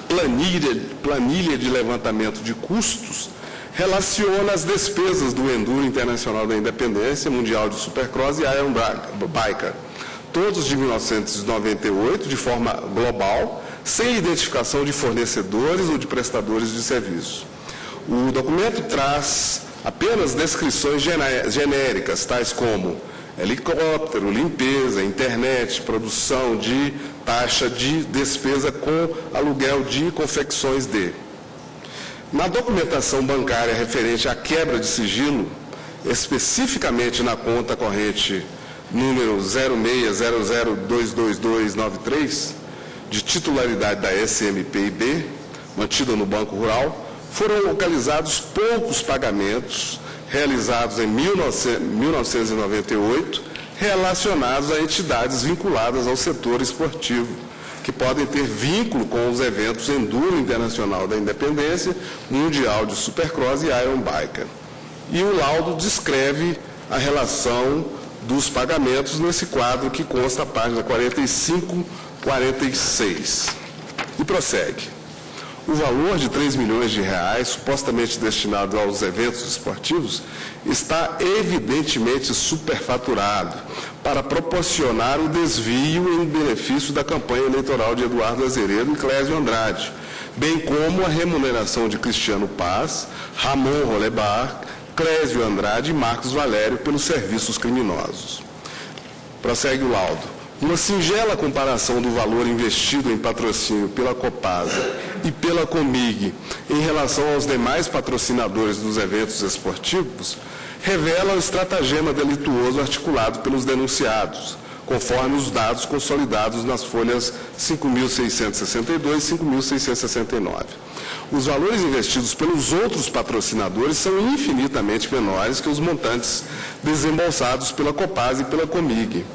Planilha de Levantamento de Custos, relaciona as despesas do Enduro Internacional da Independência, Mundial de Supercross e Iron Biker, todos de 1998, de forma global, sem identificação de fornecedores ou de prestadores de serviço. O documento traz apenas descrições genéricas, tais como helicóptero, limpeza, internet, produção de taxa de despesa com aluguel de confecções de. Na documentação bancária referente à quebra de sigilo, especificamente na conta corrente número 0600222293, de titularidade da SMPIB, mantida no Banco Rural, foram localizados poucos pagamentos realizados em 1998 relacionados a entidades vinculadas ao setor esportivo, que podem ter vínculo com os eventos Enduro Internacional da Independência, Mundial de Supercross e Iron Biker. E o laudo descreve a relação dos pagamentos nesse quadro que consta a página 45-46. E prossegue. O valor de 3 milhões de reais, supostamente destinado aos eventos esportivos, está evidentemente superfaturado para proporcionar o desvio em benefício da campanha eleitoral de Eduardo Azeredo e Clésio Andrade, bem como a remuneração de Cristiano Paz, Ramon Rolebar, Clésio Andrade e Marcos Valério pelos serviços criminosos. Prossegue o laudo. Uma singela comparação do valor investido em patrocínio pela Copasa e pela Comig em relação aos demais patrocinadores dos eventos esportivos revela o estratagema delituoso articulado pelos denunciados, conforme os dados consolidados nas folhas 5.662 e 5.669. Os valores investidos pelos outros patrocinadores são infinitamente menores que os montantes desembolsados pela Copasa e pela Comig.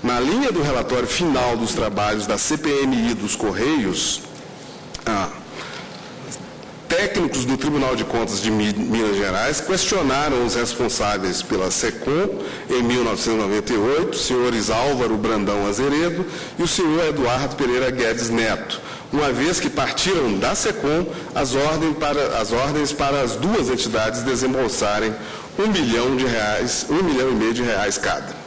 Na linha do relatório final dos trabalhos da CPMI dos Correios, técnicos do Tribunal de Contas de Minas Gerais questionaram os responsáveis pela SECOM em 1998, os senhores Álvaro Brandão Azeredo e o senhor Eduardo Pereira Guedes Neto, uma vez que partiram da SECOM as ordens para as duas entidades desembolsarem R$ 1 milhão e meio de reais cada.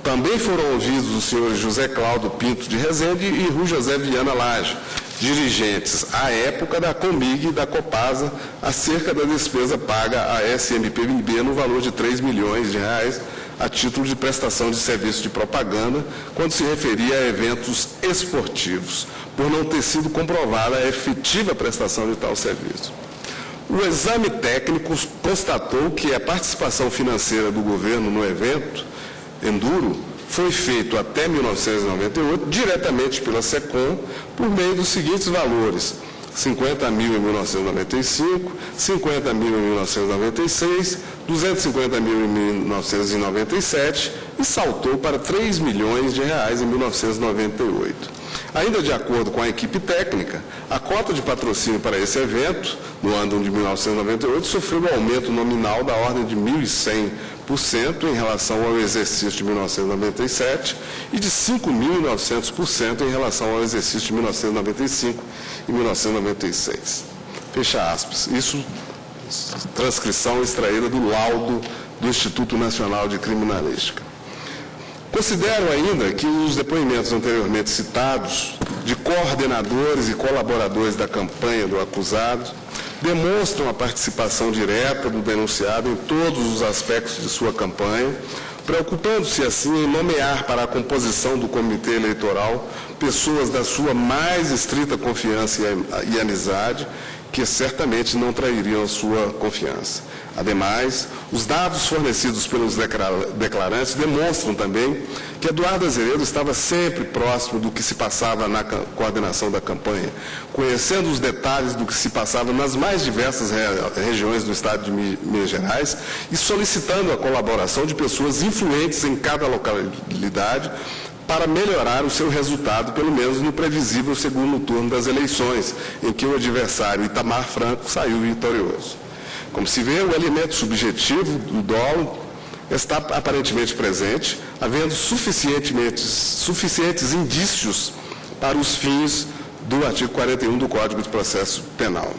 Também foram ouvidos os senhores José Cláudio Pinto de Rezende e Rui José Viana Lage, dirigentes, à época, da Comig e da Copasa, acerca da despesa paga à SMPIB no valor de R$ 3 milhões de reais, a título de prestação de serviço de propaganda, quando se referia a eventos esportivos, por não ter sido comprovada a efetiva prestação de tal serviço. O exame técnico constatou que a participação financeira do governo no evento Enduro foi feito até 1998 diretamente pela SECOM por meio dos seguintes valores: 50 mil em 1995, 50 mil em 1996, 250 mil em 1997 e saltou para 3 milhões de reais em 1998. Ainda de acordo com a equipe técnica, a cota de patrocínio para esse evento, no ano de 1998, sofreu um aumento nominal da ordem de 1.100% em relação ao exercício de 1997 e de 5.900% em relação ao exercício de 1995 e 1996. Fecha aspas. Isso, transcrição extraída do laudo do Instituto Nacional de Criminalística. Considero ainda que os depoimentos anteriormente citados, de coordenadores e colaboradores da campanha do acusado, demonstram a participação direta do denunciado em todos os aspectos de sua campanha, preocupando-se assim em nomear para a composição do comitê eleitoral pessoas da sua mais estrita confiança e amizade, que certamente não trairiam a sua confiança. Ademais, os dados fornecidos pelos declarantes demonstram também que Eduardo Azeredo estava sempre próximo do que se passava na coordenação da campanha, conhecendo os detalhes do que se passava nas mais diversas regiões do estado de Minas Gerais e solicitando a colaboração de pessoas influentes em cada localidade para melhorar o seu resultado, pelo menos no previsível segundo turno das eleições, em que o adversário Itamar Franco saiu vitorioso. Como se vê, o elemento subjetivo do dolo está aparentemente presente, havendo suficientes indícios para os fins do artigo 41 do Código de Processo Penal.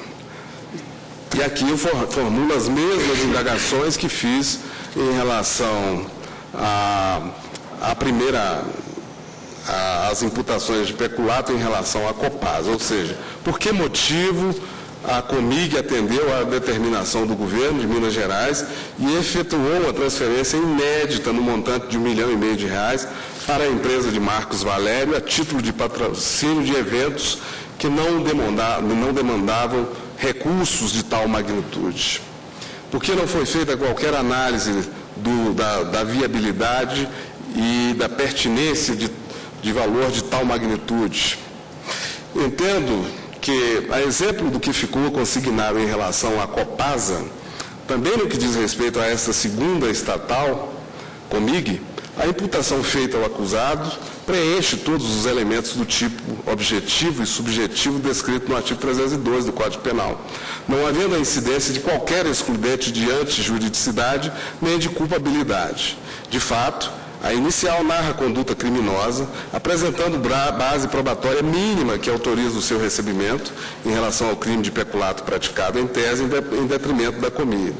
E aqui eu formulo as mesmas indagações que fiz em relação às imputações de peculato em relação à Copasa, ou seja, por que motivo a Comig atendeu à determinação do governo de Minas Gerais e efetuou uma transferência inédita no montante de R$ 1,5 milhão de reais para a empresa de Marcos Valério a título de patrocínio de eventos que não demandavam recursos de tal magnitude. Por que não foi feita qualquer análise da viabilidade e da pertinência de valor de tal magnitude? Entendo que, a exemplo do que ficou consignado em relação à Copasa, também no que diz respeito a esta segunda estatal, Comig, a imputação feita ao acusado preenche todos os elementos do tipo objetivo e subjetivo descrito no artigo 302 do Código Penal, não havendo a incidência de qualquer excludente de antijuridicidade nem de culpabilidade. De fato, a inicial narra a conduta criminosa, apresentando base probatória mínima que autoriza o seu recebimento em relação ao crime de peculato praticado em tese em detrimento da Comig.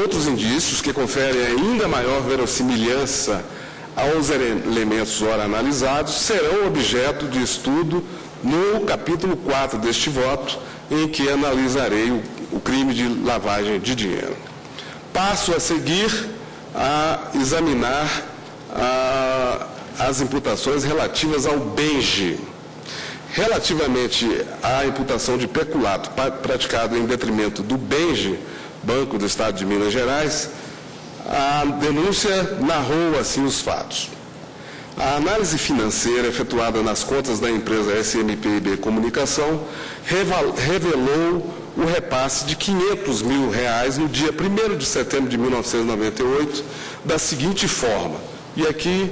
Outros indícios que conferem ainda maior verossimilhança aos elementos ora analisados serão objeto de estudo no capítulo 4 deste voto, em que analisarei o crime de lavagem de dinheiro. Passo a seguir a examinar as imputações relativas ao Benji. Relativamente à imputação de peculato praticado em detrimento do Benji, Banco do Estado de Minas Gerais, a denúncia narrou assim os fatos. A análise financeira efetuada nas contas da empresa SMPIB Comunicação revelou o repasse de R$500 mil no dia 1º de setembro de 1998, da seguinte forma, e aqui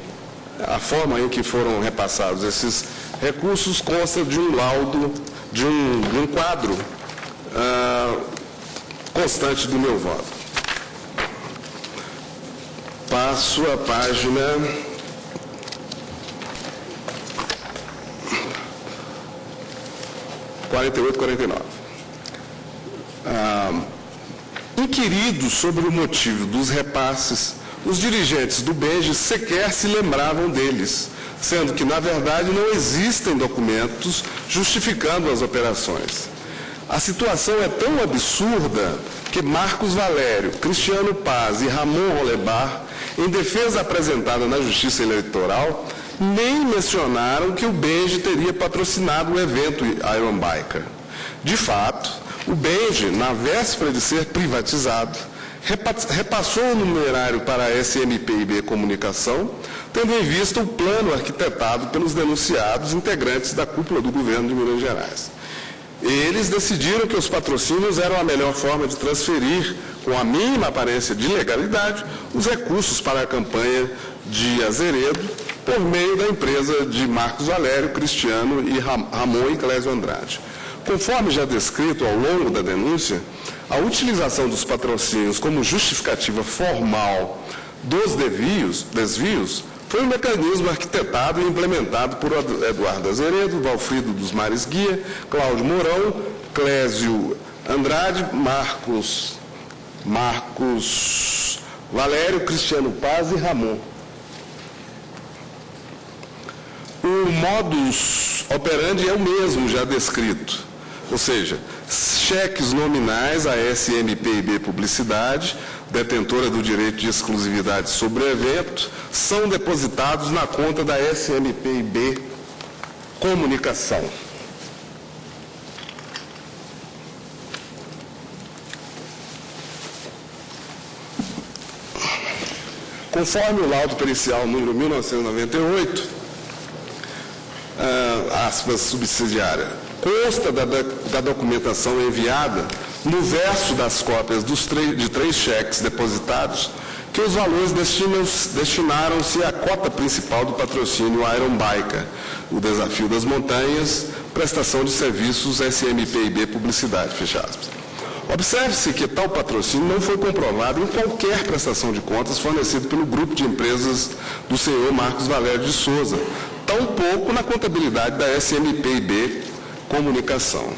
a forma em que foram repassados esses recursos consta de um laudo, de um quadro constante do meu voto. Passo a página 48 e 49. Inquiridos sobre o motivo dos repasses, os dirigentes do Benji sequer se lembravam deles, sendo que, na verdade, não existem documentos justificando as operações. A situação é tão absurda que Marcos Valério, Cristiano Paz e Ramon Rolebar, em defesa apresentada na Justiça Eleitoral, nem mencionaram que o Benji teria patrocinado o evento Iron Biker. De fato, o Benji, na véspera de ser privatizado, repassou o numerário para a SMPIB Comunicação, tendo em vista o plano arquitetado pelos denunciados integrantes da cúpula do governo de Minas Gerais. Eles decidiram que os patrocínios eram a melhor forma de transferir, com a mínima aparência de legalidade, os recursos para a campanha de Azeredo, por meio da empresa de Marcos Valério, Cristiano e Ramon e Clésio Andrade. Conforme já descrito ao longo da denúncia, a utilização dos patrocínios como justificativa formal dos desvios foi um mecanismo arquitetado e implementado por Eduardo Azeredo, Valfrido dos Mares Guia, Cláudio Mourão, Clésio Andrade, Marcos Valério, Cristiano Paz e Ramon. O modus operandi é o mesmo já descrito, ou seja, cheques nominais à SMPIB Publicidade, detentora do direito de exclusividade sobre o evento, são depositados na conta da SMPIB Comunicação. Conforme o laudo pericial número 1998, aspas subsidiária, consta da documentação enviada, no verso das cópias de 3 cheques depositados, que os valores destinaram-se à cota principal do patrocínio Iron Biker, o Desafio das Montanhas, prestação de serviços SMPIB Publicidade, fecha aspas. Observe-se que tal patrocínio não foi comprovado em qualquer prestação de contas fornecida pelo grupo de empresas do senhor Marcos Valério de Souza, tampouco na contabilidade da SMPIB Comunicação.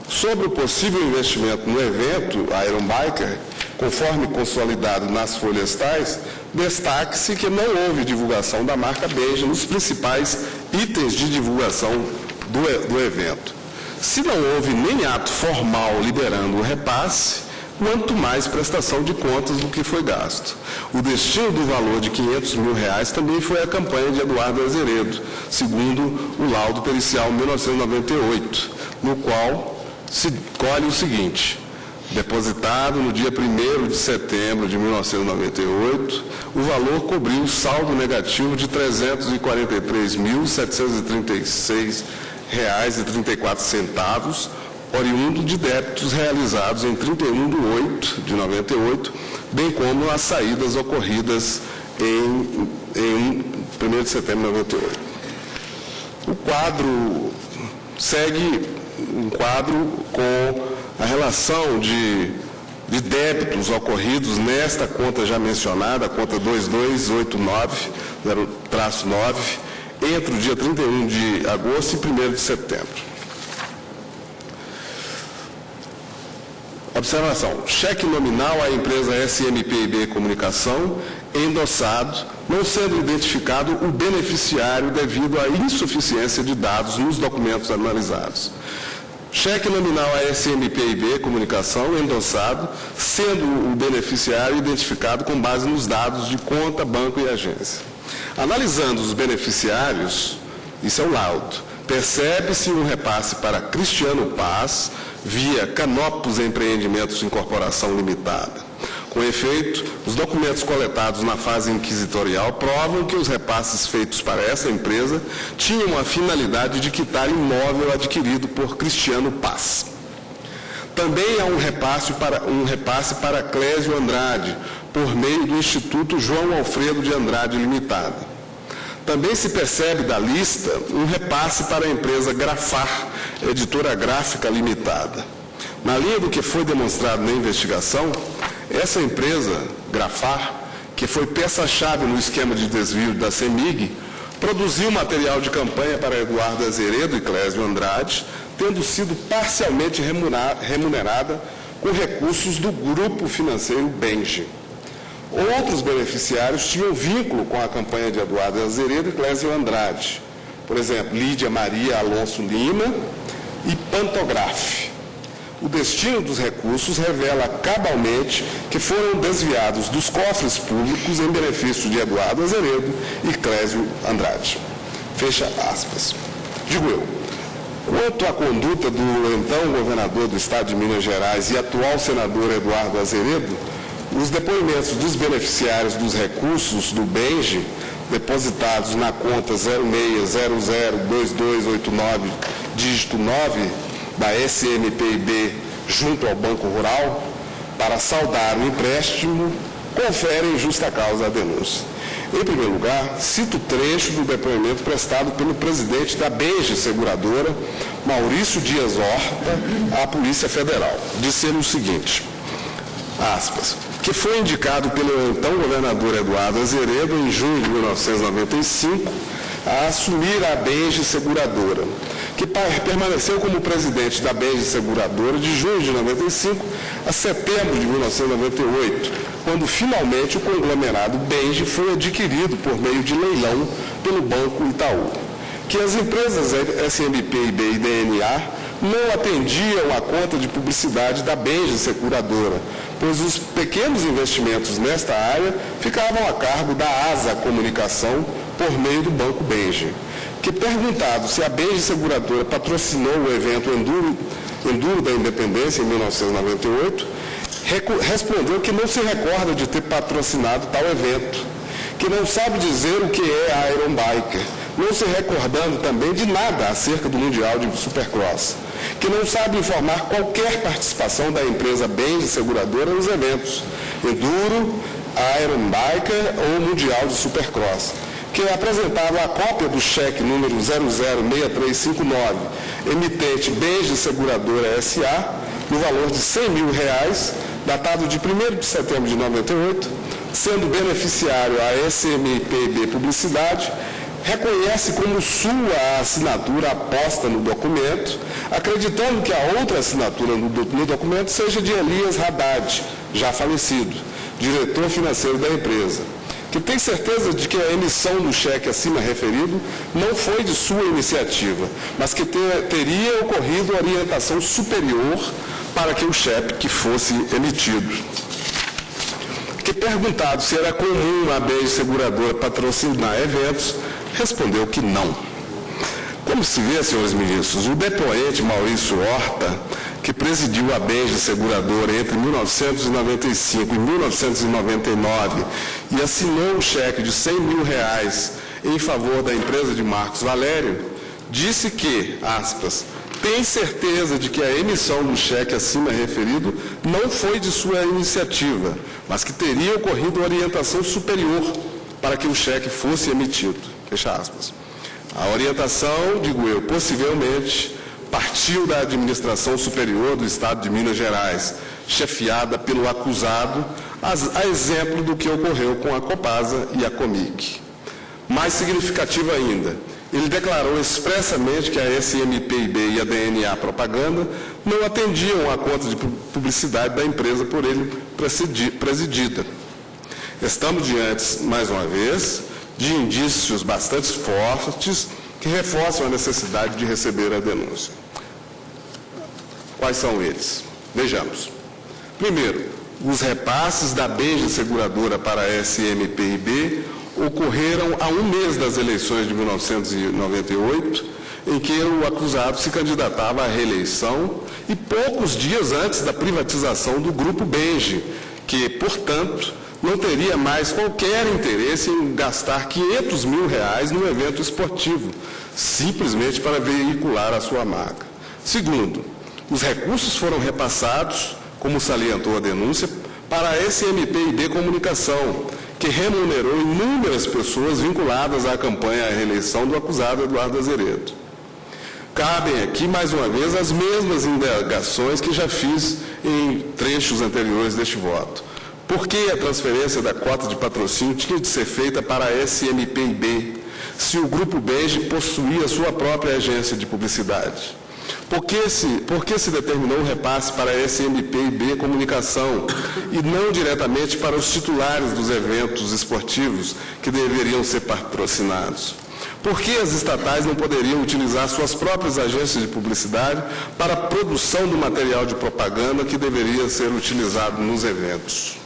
Sobre o possível investimento no evento Iron Biker, conforme consolidado nas folhas tais, destaque-se que não houve divulgação da marca Benji nos principais itens de divulgação do evento. Se não houve nem ato formal liberando o repasse, quanto mais prestação de contas do que foi gasto. O destino do valor de R$500 mil também foi a campanha de Eduardo Azeredo, segundo o laudo pericial 1998, no qual se colhe o seguinte: depositado no dia 1º de setembro de 1998, o valor cobriu o saldo negativo de R$ 346.736,34, oriundo de débitos realizados em 31/8/98, bem como as saídas ocorridas em 1º de setembro de 98. O quadro segue um quadro com a relação de débitos ocorridos nesta conta já mencionada, a conta 2289-9, entre o dia 31 de agosto e 1º de setembro. Observação: cheque nominal à empresa SMPIB Comunicação, endossado, não sendo identificado o beneficiário devido à insuficiência de dados nos documentos analisados. Cheque nominal à SMPIB Comunicação, endossado, sendo o beneficiário identificado com base nos dados de conta, banco e agência. Analisando os beneficiários, isso é o laudo, percebe-se um repasse para Cristiano Paz, via Canopus Empreendimentos Incorporação Limitada. Com efeito, os documentos coletados na fase inquisitorial provam que os repasses feitos para essa empresa tinham a finalidade de quitar imóvel adquirido por Cristiano Paz. Também há um repasse para Clésio Andrade, por meio do Instituto João Alfredo de Andrade Limitada. Também se percebe da lista um repasse para a empresa Grafar, editora gráfica limitada. Na linha do que foi demonstrado na investigação, essa empresa, Grafar, que foi peça-chave no esquema de desvio da CEMIG, produziu material de campanha para Eduardo Azeredo e Clésio Andrade, tendo sido parcialmente remunerada com recursos do grupo financeiro Benji. Outros beneficiários tinham vínculo com a campanha de Eduardo Azeredo e Clésio Andrade. Por exemplo, Lídia Maria Alonso Lima e Pantograf. O destino dos recursos revela cabalmente que foram desviados dos cofres públicos em benefício de Eduardo Azeredo e Clésio Andrade. Fecha aspas. Digo eu, quanto à conduta do então governador do Estado de Minas Gerais e atual senador Eduardo Azeredo, os depoimentos dos beneficiários dos recursos do Benji, depositados na conta 06002289, dígito 9, da SMPIB, junto ao Banco Rural, para saldar o empréstimo, conferem justa causa à denúncia. Em primeiro lugar, cito trecho do depoimento prestado pelo presidente da Benji Seguradora, Maurício Dias Horta, à Polícia Federal. Disse-lhe o seguinte, aspas, que foi indicado pelo então governador Eduardo Azeredo, em junho de 1995, a assumir a Benji Seguradora, que permaneceu como presidente da Benji Seguradora de junho de 95 a setembro de 1998, quando finalmente o conglomerado Benji foi adquirido por meio de leilão pelo Banco Itaú. Que as empresas SMPIB e DNA não atendiam à conta de publicidade da Benji Seguradora, pois os pequenos investimentos nesta área ficavam a cargo da ASA Comunicação por meio do Banco Benji. Que perguntado se a Benji Seguradora patrocinou o evento Enduro da Independência em 1998, respondeu que não se recorda de ter patrocinado tal evento, que não sabe dizer o que é a Iron Biker, não se recordando também de nada acerca do Mundial de Supercross, que não sabe informar qualquer participação da empresa Benji Seguradora nos eventos Enduro, Iron Biker ou Mundial de Supercross, que apresentava a cópia do cheque número 006359, emitente Benji Seguradora S.A., no valor de R$100 mil, datado de 1º de setembro de 98, sendo beneficiário a SMPIB Publicidade, reconhece como sua a assinatura aposta no documento, acreditando que a outra assinatura no documento seja de Elias Haddad, já falecido, diretor financeiro da empresa, que tem certeza de que a emissão do cheque acima referido não foi de sua iniciativa, mas que teria ocorrido orientação superior para que o cheque fosse emitido. Que perguntado se era comum a Benji Seguradora patrocinar eventos, respondeu que não. Como se vê, senhores ministros, o depoente Maurício Horta que presidiu a Benji Seguradora entre 1995 e 1999 e assinou um cheque de R$100 mil em favor da empresa de Marcos Valério, disse que, aspas, tem certeza de que a emissão do cheque acima referido não foi de sua iniciativa, mas que teria ocorrido orientação superior para que o cheque fosse emitido. Fecha aspas. A orientação, digo eu, possivelmente, partiu da administração superior do Estado de Minas Gerais, chefiada pelo acusado, a exemplo do que ocorreu com a Copasa e a Comic. Mais significativo ainda, ele declarou expressamente que a SMPIB e a DNA Propaganda não atendiam à conta de publicidade da empresa por ele presidida. Estamos diante, mais uma vez, de indícios bastante fortes que reforçam a necessidade de receber a denúncia. Quais são eles? Vejamos. Primeiro, os repasses da Benji Seguradora para a SMPIB ocorreram há um mês das eleições de 1998, em que o acusado se candidatava à reeleição, e poucos dias antes da privatização do Grupo Benji, que, portanto, não teria mais qualquer interesse em gastar R$500 mil num evento esportivo, simplesmente para veicular a sua marca. Segundo, os recursos foram repassados, como salientou a denúncia, para a SMPIB Comunicação, que remunerou inúmeras pessoas vinculadas à campanha à reeleição do acusado Eduardo Azeredo. Cabem aqui, mais uma vez, as mesmas indagações que já fiz em trechos anteriores deste voto. Por que a transferência da cota de patrocínio tinha de ser feita para a SMPIB, se o Grupo Benji possuía sua própria agência de publicidade? Por que se determinou o repasse para a SMPIB Comunicação e não diretamente para os titulares dos eventos esportivos que deveriam ser patrocinados? Por que as estatais não poderiam utilizar suas próprias agências de publicidade para a produção do material de propaganda que deveria ser utilizado nos eventos?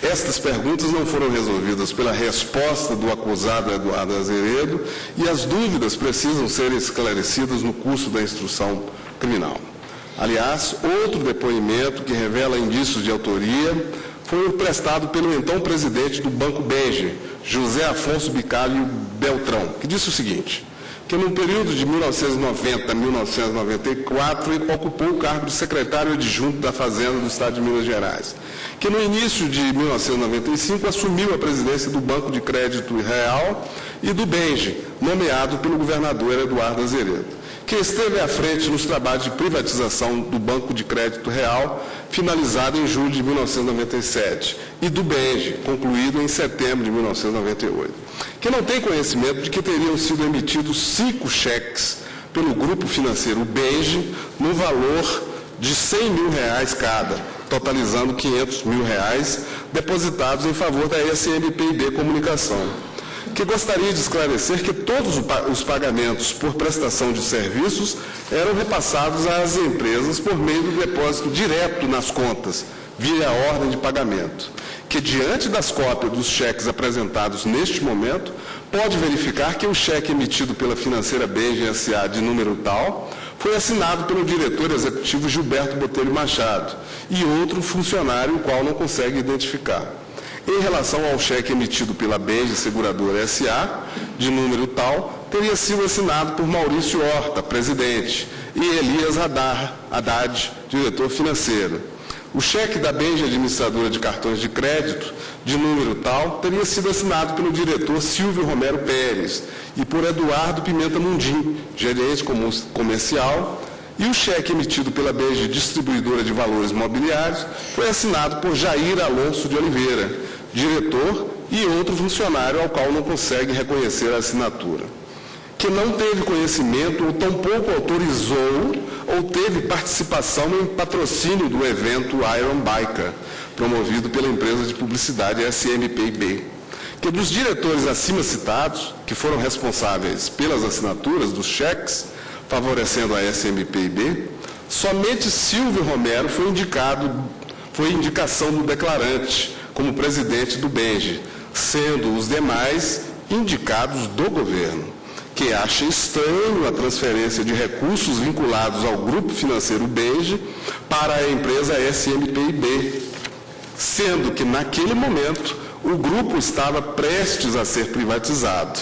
Estas perguntas não foram resolvidas pela resposta do acusado Eduardo Azeredo e as dúvidas precisam ser esclarecidas no curso da instrução criminal. Aliás, outro depoimento que revela indícios de autoria foi prestado pelo então presidente do Banco Benji, José Afonso Bicalho Beltrão, que disse o seguinte, que no período de 1990 a 1994 ele ocupou o cargo de secretário adjunto da Fazenda do Estado de Minas Gerais, que no início de 1995 assumiu a presidência do Banco de Crédito Real e do Benji, nomeado pelo governador Eduardo Azeredo, que esteve à frente nos trabalhos de privatização do Banco de Crédito Real, finalizado em julho de 1997, e do Benji, concluído em setembro de 1998, que não tem conhecimento de que teriam sido emitidos 5 cheques pelo grupo financeiro Benji, no valor de R$100 mil cada, totalizando R$500 mil, depositados em favor da SMPIB Comunicação, que gostaria de esclarecer que todos os pagamentos por prestação de serviços eram repassados às empresas por meio do depósito direto nas contas, via ordem de pagamento, que diante das cópias dos cheques apresentados neste momento, pode verificar que o cheque emitido pela financeira Benji S.A. de número tal foi assinado pelo diretor executivo Gilberto Botelho Machado e outro funcionário, o qual não consegue identificar. Em relação ao cheque emitido pela Benji Seguradora S.A., de número tal, teria sido assinado por Maurício Horta, presidente, e Elias Haddad, diretor financeiro. O cheque da Benji Administradora de Cartões de Crédito, de número tal, teria sido assinado pelo diretor Silvio Romero Pérez e por Eduardo Pimenta Mundim, gerente comercial, e o cheque emitido pela Benji Distribuidora de Valores Mobiliários foi assinado por Jair Alonso de Oliveira, diretor e outro funcionário ao qual não consegue reconhecer a assinatura, que não teve conhecimento ou tampouco autorizou ou teve participação em patrocínio do evento Iron Biker, promovido pela empresa de publicidade SMPIB, que dos diretores acima citados, que foram responsáveis pelas assinaturas dos cheques, favorecendo a SMPIB, somente Silvio Romero foi indicação do declarante como presidente do Benji, sendo os demais indicados do governo, que acha estranho a transferência de recursos vinculados ao grupo financeiro BENGE para a empresa SMPIB, sendo que, naquele momento, o grupo estava prestes a ser privatizado,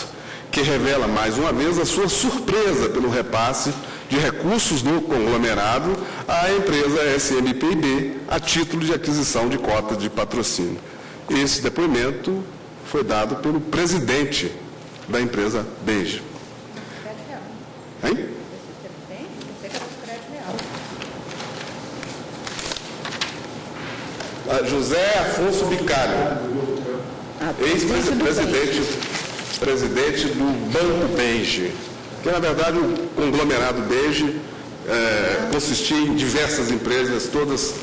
que revela, mais uma vez, a sua surpresa pelo repasse de recursos do conglomerado à empresa SMPIB, a título de aquisição de cotas de patrocínio. Esse depoimento foi dado pelo presidente da empresa BENGE. Hein? José Afonso Bicalho, ex-presidente do Banco BENGE, que, na verdade, o conglomerado BENGE consistia em diversas empresas, todas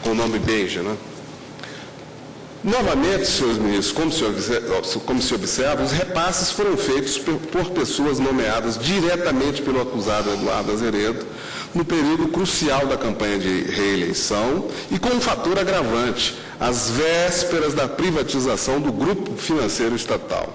com o nome BENGE, né? Novamente, senhores ministros, como se observa, os repasses foram feitos por pessoas nomeadas diretamente pelo acusado Eduardo Azeredo, no período crucial da campanha de reeleição e com um fator agravante, às vésperas da privatização do grupo financeiro estatal.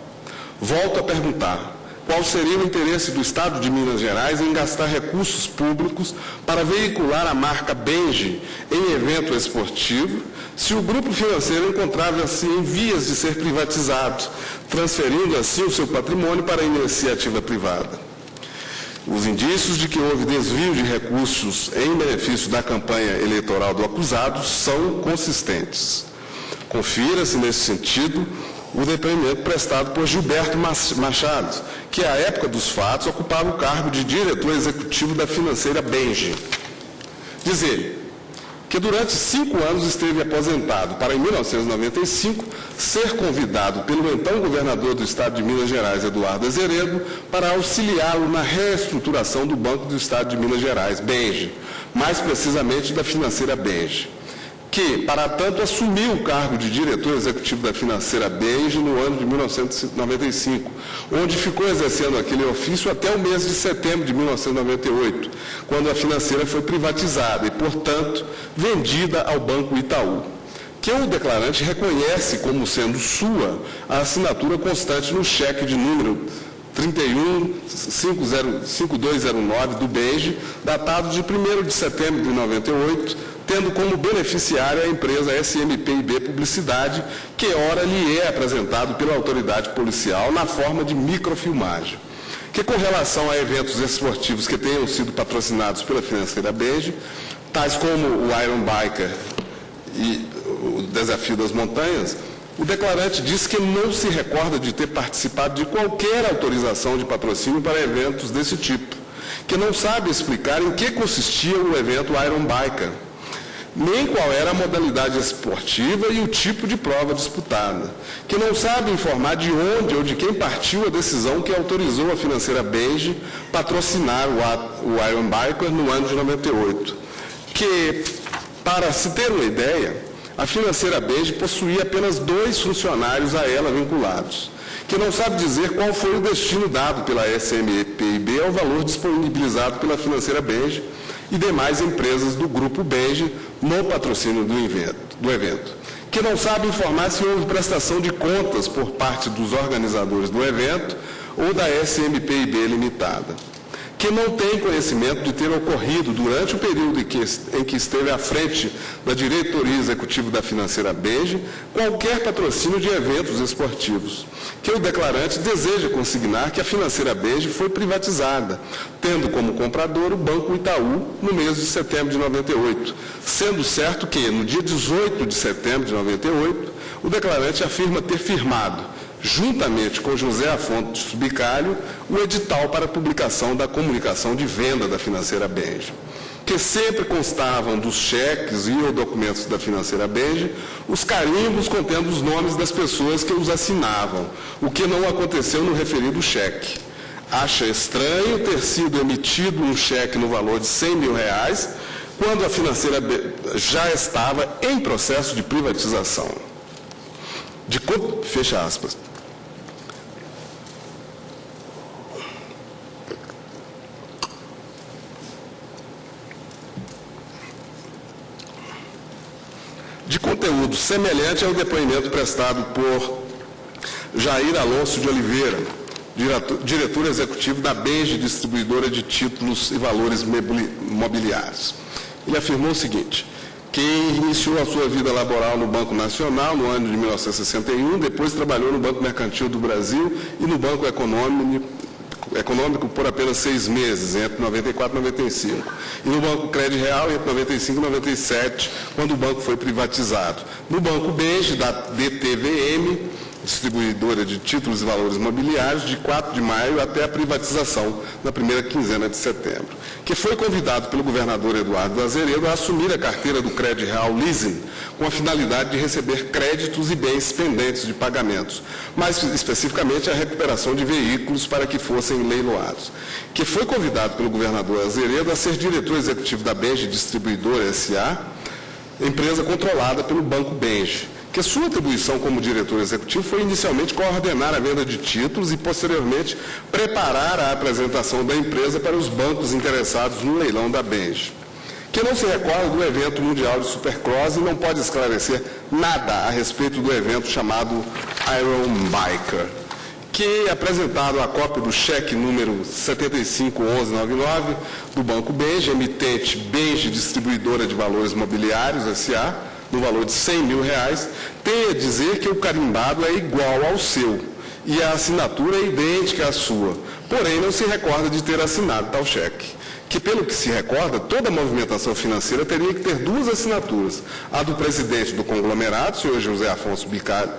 Volto a perguntar: qual seria o interesse do Estado de Minas Gerais em gastar recursos públicos para veicular a marca BENGE em evento esportivo, se o grupo financeiro encontrava-se em vias de ser privatizado, transferindo assim o seu patrimônio para a iniciativa privada? Os indícios de que houve desvio de recursos em benefício da campanha eleitoral do acusado são consistentes. Confira-se, nesse sentido, o depoimento prestado por Gilberto Machado, que, à época dos fatos, ocupava o cargo de diretor executivo da financeira BENGE. Diz ele que durante 5 anos esteve aposentado, para em 1995 ser convidado pelo então governador do Estado de Minas Gerais, Eduardo Azeredo, para auxiliá-lo na reestruturação do Banco do Estado de Minas Gerais, BENGE, mais precisamente da financeira BENGE, que, para tanto, assumiu o cargo de diretor executivo da financeira BENGE no ano de 1995, onde ficou exercendo aquele ofício até o mês de setembro de 1998, quando a financeira foi privatizada e, portanto, vendida ao Banco Itaú, que o declarante reconhece como sendo sua a assinatura constante no cheque de número 315209 do BENGE, datado de 1º de setembro de 98, tendo como beneficiária a empresa SMPIB Publicidade, que ora lhe é apresentado pela autoridade policial na forma de microfilmagem. Que, com relação a eventos esportivos que tenham sido patrocinados pela financeira BENGE, tais como o Iron Biker e o Desafio das Montanhas, o declarante diz que não se recorda de ter participado de qualquer autorização de patrocínio para eventos desse tipo, que não sabe explicar em que consistia o evento Iron Biker, nem qual era a modalidade esportiva e o tipo de prova disputada, que não sabe informar de onde ou de quem partiu a decisão que autorizou a financeira BENGE patrocinar o Iron Biker no ano de 98, que, para se ter uma ideia, a financeira BENGE possuía apenas 2 funcionários a ela vinculados, que não sabe dizer qual foi o destino dado pela SMPIB ao valor disponibilizado pela financeira BENGE e demais empresas do grupo BENGE no patrocínio do evento, que não sabe informar se houve prestação de contas por parte dos organizadores do evento ou da SMPIB Limitada, que não tem conhecimento de ter ocorrido, durante o período em que esteve à frente da diretoria executiva da financeira BENGE, qualquer patrocínio de eventos esportivos, que o declarante deseja consignar que a financeira BENGE foi privatizada, tendo como comprador o Banco Itaú no mês de setembro de 98, sendo certo que, no dia 18 de setembro de 98, o declarante afirma ter firmado, juntamente com José Afonso Bicalho, o edital para a publicação da comunicação de venda da financeira BENGE, que sempre constavam dos cheques e ou documentos da financeira BENGE os carimbos contendo os nomes das pessoas que os assinavam, o que não aconteceu no referido cheque. Acha estranho ter sido emitido um cheque no valor de R$100 mil, quando a financeira já estava em processo de privatização. Fecha aspas. De conteúdo semelhante ao depoimento prestado por Jair Alonso de Oliveira, diretor executivo da Benji Distribuidora de Títulos e Valores Mobiliários. Ele afirmou o seguinte: que iniciou a sua vida laboral no Banco Nacional no ano de 1961, depois trabalhou no Banco Mercantil do Brasil e no Banco Econômico por apenas 6 meses, entre 94 e 95. E no Banco Crédito Real entre 95 e 97, quando o banco foi privatizado. No Banco Benji, da DTVM, distribuidora de títulos e valores mobiliários, de 4 de maio até a privatização, na primeira quinzena de setembro, que foi convidado pelo governador Eduardo Azeredo a assumir a carteira do Crédito Real Leasing, com a finalidade de receber créditos e bens pendentes de pagamentos, mais especificamente a recuperação de veículos para que fossem leiloados, que foi convidado pelo governador Azeredo a ser diretor executivo da Benji Distribuidora S.A., empresa controlada pelo Banco Benji, que sua atribuição como diretor executivo foi inicialmente coordenar a venda de títulos e, posteriormente, preparar a apresentação da empresa para os bancos interessados no leilão da Benji, que não se recorda do evento mundial de Supercross e não pode esclarecer nada a respeito do evento chamado Iron Biker, que, apresentado a cópia do cheque número 751199 do Banco Benji, emitente Benji Distribuidora de Valores Mobiliários, S.A., no valor de R$100 mil, tem a dizer que o carimbado é igual ao seu e a assinatura é idêntica à sua, porém não se recorda de ter assinado tal cheque. Que, pelo que se recorda, toda a movimentação financeira teria que ter 2 assinaturas, a do presidente do conglomerado, senhor José Afonso Bicalho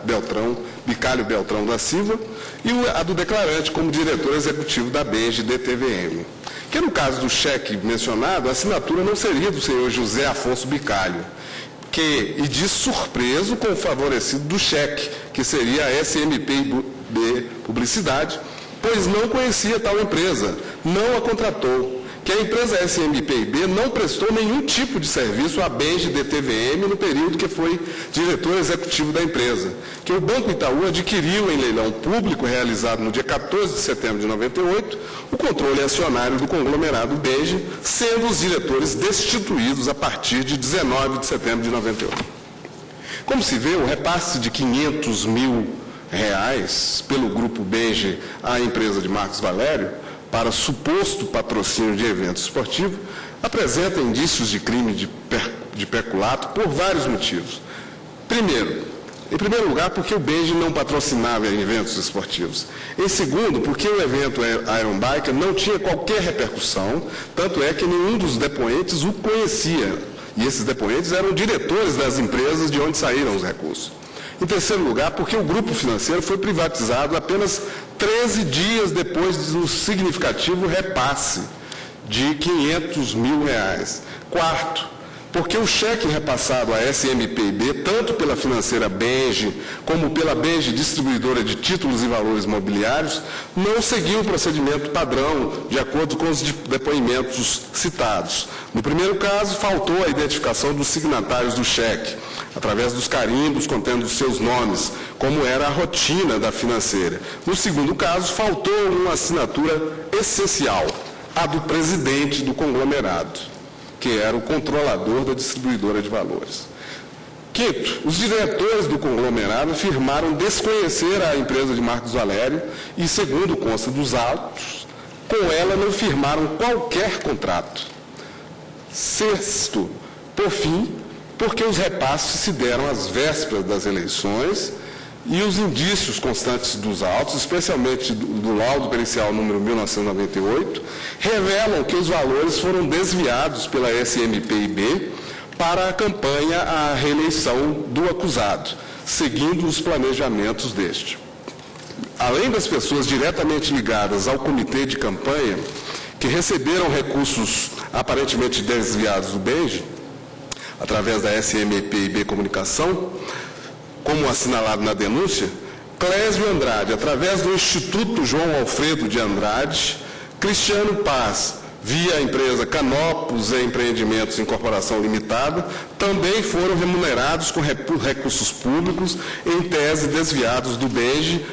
Beltrão da Silva, e a do declarante como diretor executivo da Benji DTVM. Que, no caso do cheque mencionado, a assinatura não seria do senhor José Afonso Bicalho, e diz surpreso com o favorecido do cheque, que seria a SMPB Publicidade, pois não conhecia tal empresa, não a contratou, que a empresa SMPB não prestou nenhum tipo de serviço à Benji DTVM no período que foi diretor executivo da empresa, que o Banco Itaú adquiriu em leilão público realizado no dia 14 de setembro de 98, o controle acionário do conglomerado Benji, sendo os diretores destituídos a partir de 19 de setembro de 98. Como se vê, o repasse de R$500 mil pelo Grupo Benji à empresa de Marcos Valério, para suposto patrocínio de eventos esportivos, apresenta indícios de crime de peculato por vários motivos. Em primeiro lugar, porque o Benji não patrocinava eventos esportivos. Em segundo, porque o evento Iron Biker não tinha qualquer repercussão, tanto é que nenhum dos depoentes o conhecia. E esses depoentes eram diretores das empresas de onde saíram os recursos. Em terceiro lugar, porque o grupo financeiro foi privatizado apenas 13 dias depois do significativo repasse de R$500 mil. Quarto, porque o cheque repassado à SMPB, tanto pela financeira Benji, como pela Benji Distribuidora de Títulos e Valores Mobiliários, não seguiu o procedimento padrão, de acordo com os depoimentos citados. No primeiro caso, faltou a identificação dos signatários do cheque, através dos carimbos contendo seus nomes, como era a rotina da financeira. No segundo caso, faltou uma assinatura essencial, a do presidente do conglomerado, que era o controlador da distribuidora de valores. Quinto, os diretores do conglomerado afirmaram desconhecer a empresa de Marcos Valério e, segundo consta dos autos, com ela não firmaram qualquer contrato. Sexto, por fim, porque os repasses se deram às vésperas das eleições e os indícios constantes dos autos, especialmente do laudo pericial número 1998, revelam que os valores foram desviados pela SMPIB para a campanha à reeleição do acusado, seguindo os planejamentos deste. Além das pessoas diretamente ligadas ao comitê de campanha, que receberam recursos aparentemente desviados do Benji, através da SMPIB Comunicação, como assinalado na denúncia, Clésio Andrade, através do Instituto João Alfredo de Andrade, Cristiano Paz, via a empresa Canopus Empreendimentos Incorporação Limitada, também foram remunerados com recursos públicos, em tese desviados do Benji,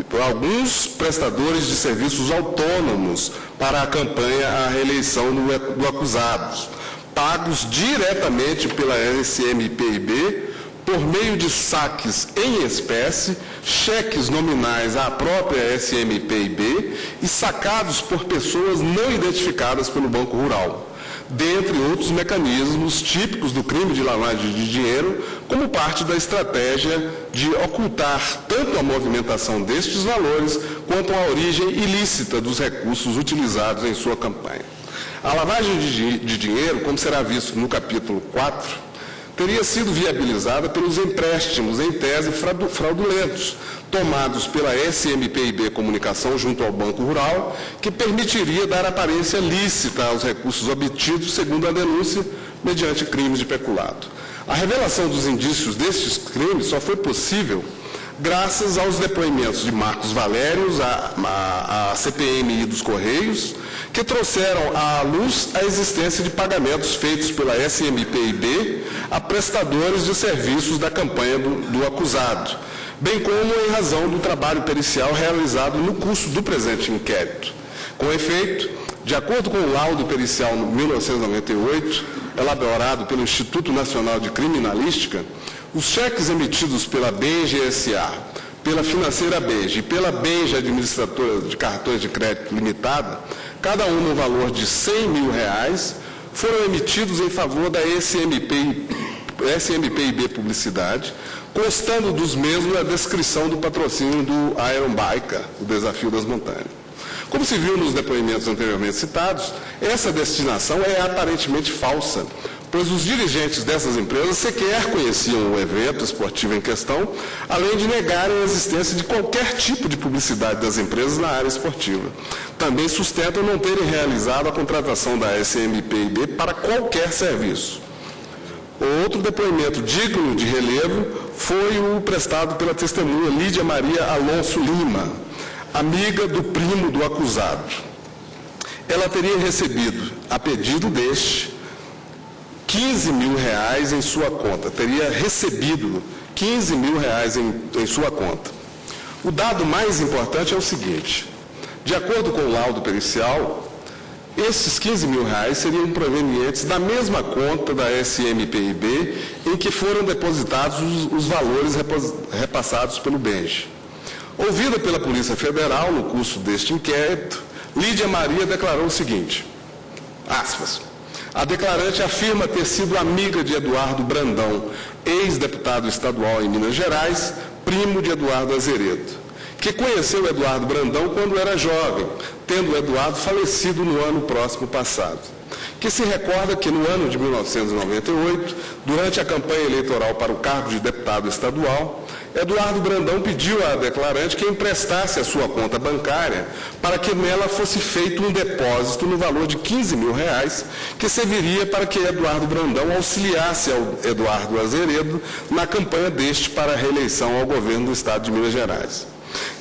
por alguns prestadores de serviços autônomos para a campanha à reeleição do acusado, pagos diretamente pela SMPIB por meio de saques em espécie, cheques nominais à própria SMPIB e sacados por pessoas não identificadas pelo Banco Rural, dentre outros mecanismos típicos do crime de lavagem de dinheiro, como parte da estratégia de ocultar tanto a movimentação destes valores quanto a origem ilícita dos recursos utilizados em sua campanha. A lavagem de dinheiro, como será visto no capítulo 4, teria sido viabilizada pelos empréstimos, em tese fraudulentos, tomados pela SMPIB Comunicação junto ao Banco Rural, que permitiria dar aparência lícita aos recursos obtidos, segundo a denúncia, mediante crimes de peculato. A revelação dos indícios destes crimes só foi possível graças aos depoimentos de Marcos Valérios, a CPMI dos Correios, que trouxeram à luz a existência de pagamentos feitos pela SMPIB a prestadores de serviços da campanha do acusado, bem como em razão do trabalho pericial realizado no curso do presente inquérito. Com efeito, de acordo com o laudo pericial 1998, elaborado pelo Instituto Nacional de Criminalística, os cheques emitidos pela Benj S.A., pela Financeira Benj e pela Benj Administradora de Cartões de Crédito Limitada, cada um no valor de R$100 mil, foram emitidos em favor da SMPIB Publicidade, constando dos mesmos a descrição do patrocínio do Iron Biker, o Desafio das Montanhas. Como se viu nos depoimentos anteriormente citados, essa destinação é aparentemente falsa, pois os dirigentes dessas empresas sequer conheciam o evento esportivo em questão, além de negarem a existência de qualquer tipo de publicidade das empresas na área esportiva. Também sustentam não terem realizado a contratação da SMPIB para qualquer serviço. Outro depoimento digno de relevo foi o prestado pela testemunha Lídia Maria Alonso Lima, amiga do primo do acusado. Ela teria recebido, a pedido deste, R$15 mil em sua conta, teria recebido R$15 mil em sua conta. O dado mais importante é o seguinte: de acordo com o laudo pericial, esses R$15 mil seriam provenientes da mesma conta da SMPIB em que foram depositados os valores repassados pelo Benj. Ouvida pela Polícia Federal no curso deste inquérito, Lídia Maria declarou o seguinte, aspas, a declarante afirma ter sido amiga de Eduardo Brandão, ex-deputado estadual em Minas Gerais, primo de Eduardo Azeredo, que conheceu Eduardo Brandão quando era jovem, tendo Eduardo falecido no ano próximo passado. Que se recorda que no ano de 1998, durante a campanha eleitoral para o cargo de deputado estadual, Eduardo Brandão pediu à declarante que emprestasse a sua conta bancária para que nela fosse feito um depósito no valor de R$15 mil, que serviria para que Eduardo Brandão auxiliasse ao Eduardo Azeredo na campanha deste para a reeleição ao governo do Estado de Minas Gerais.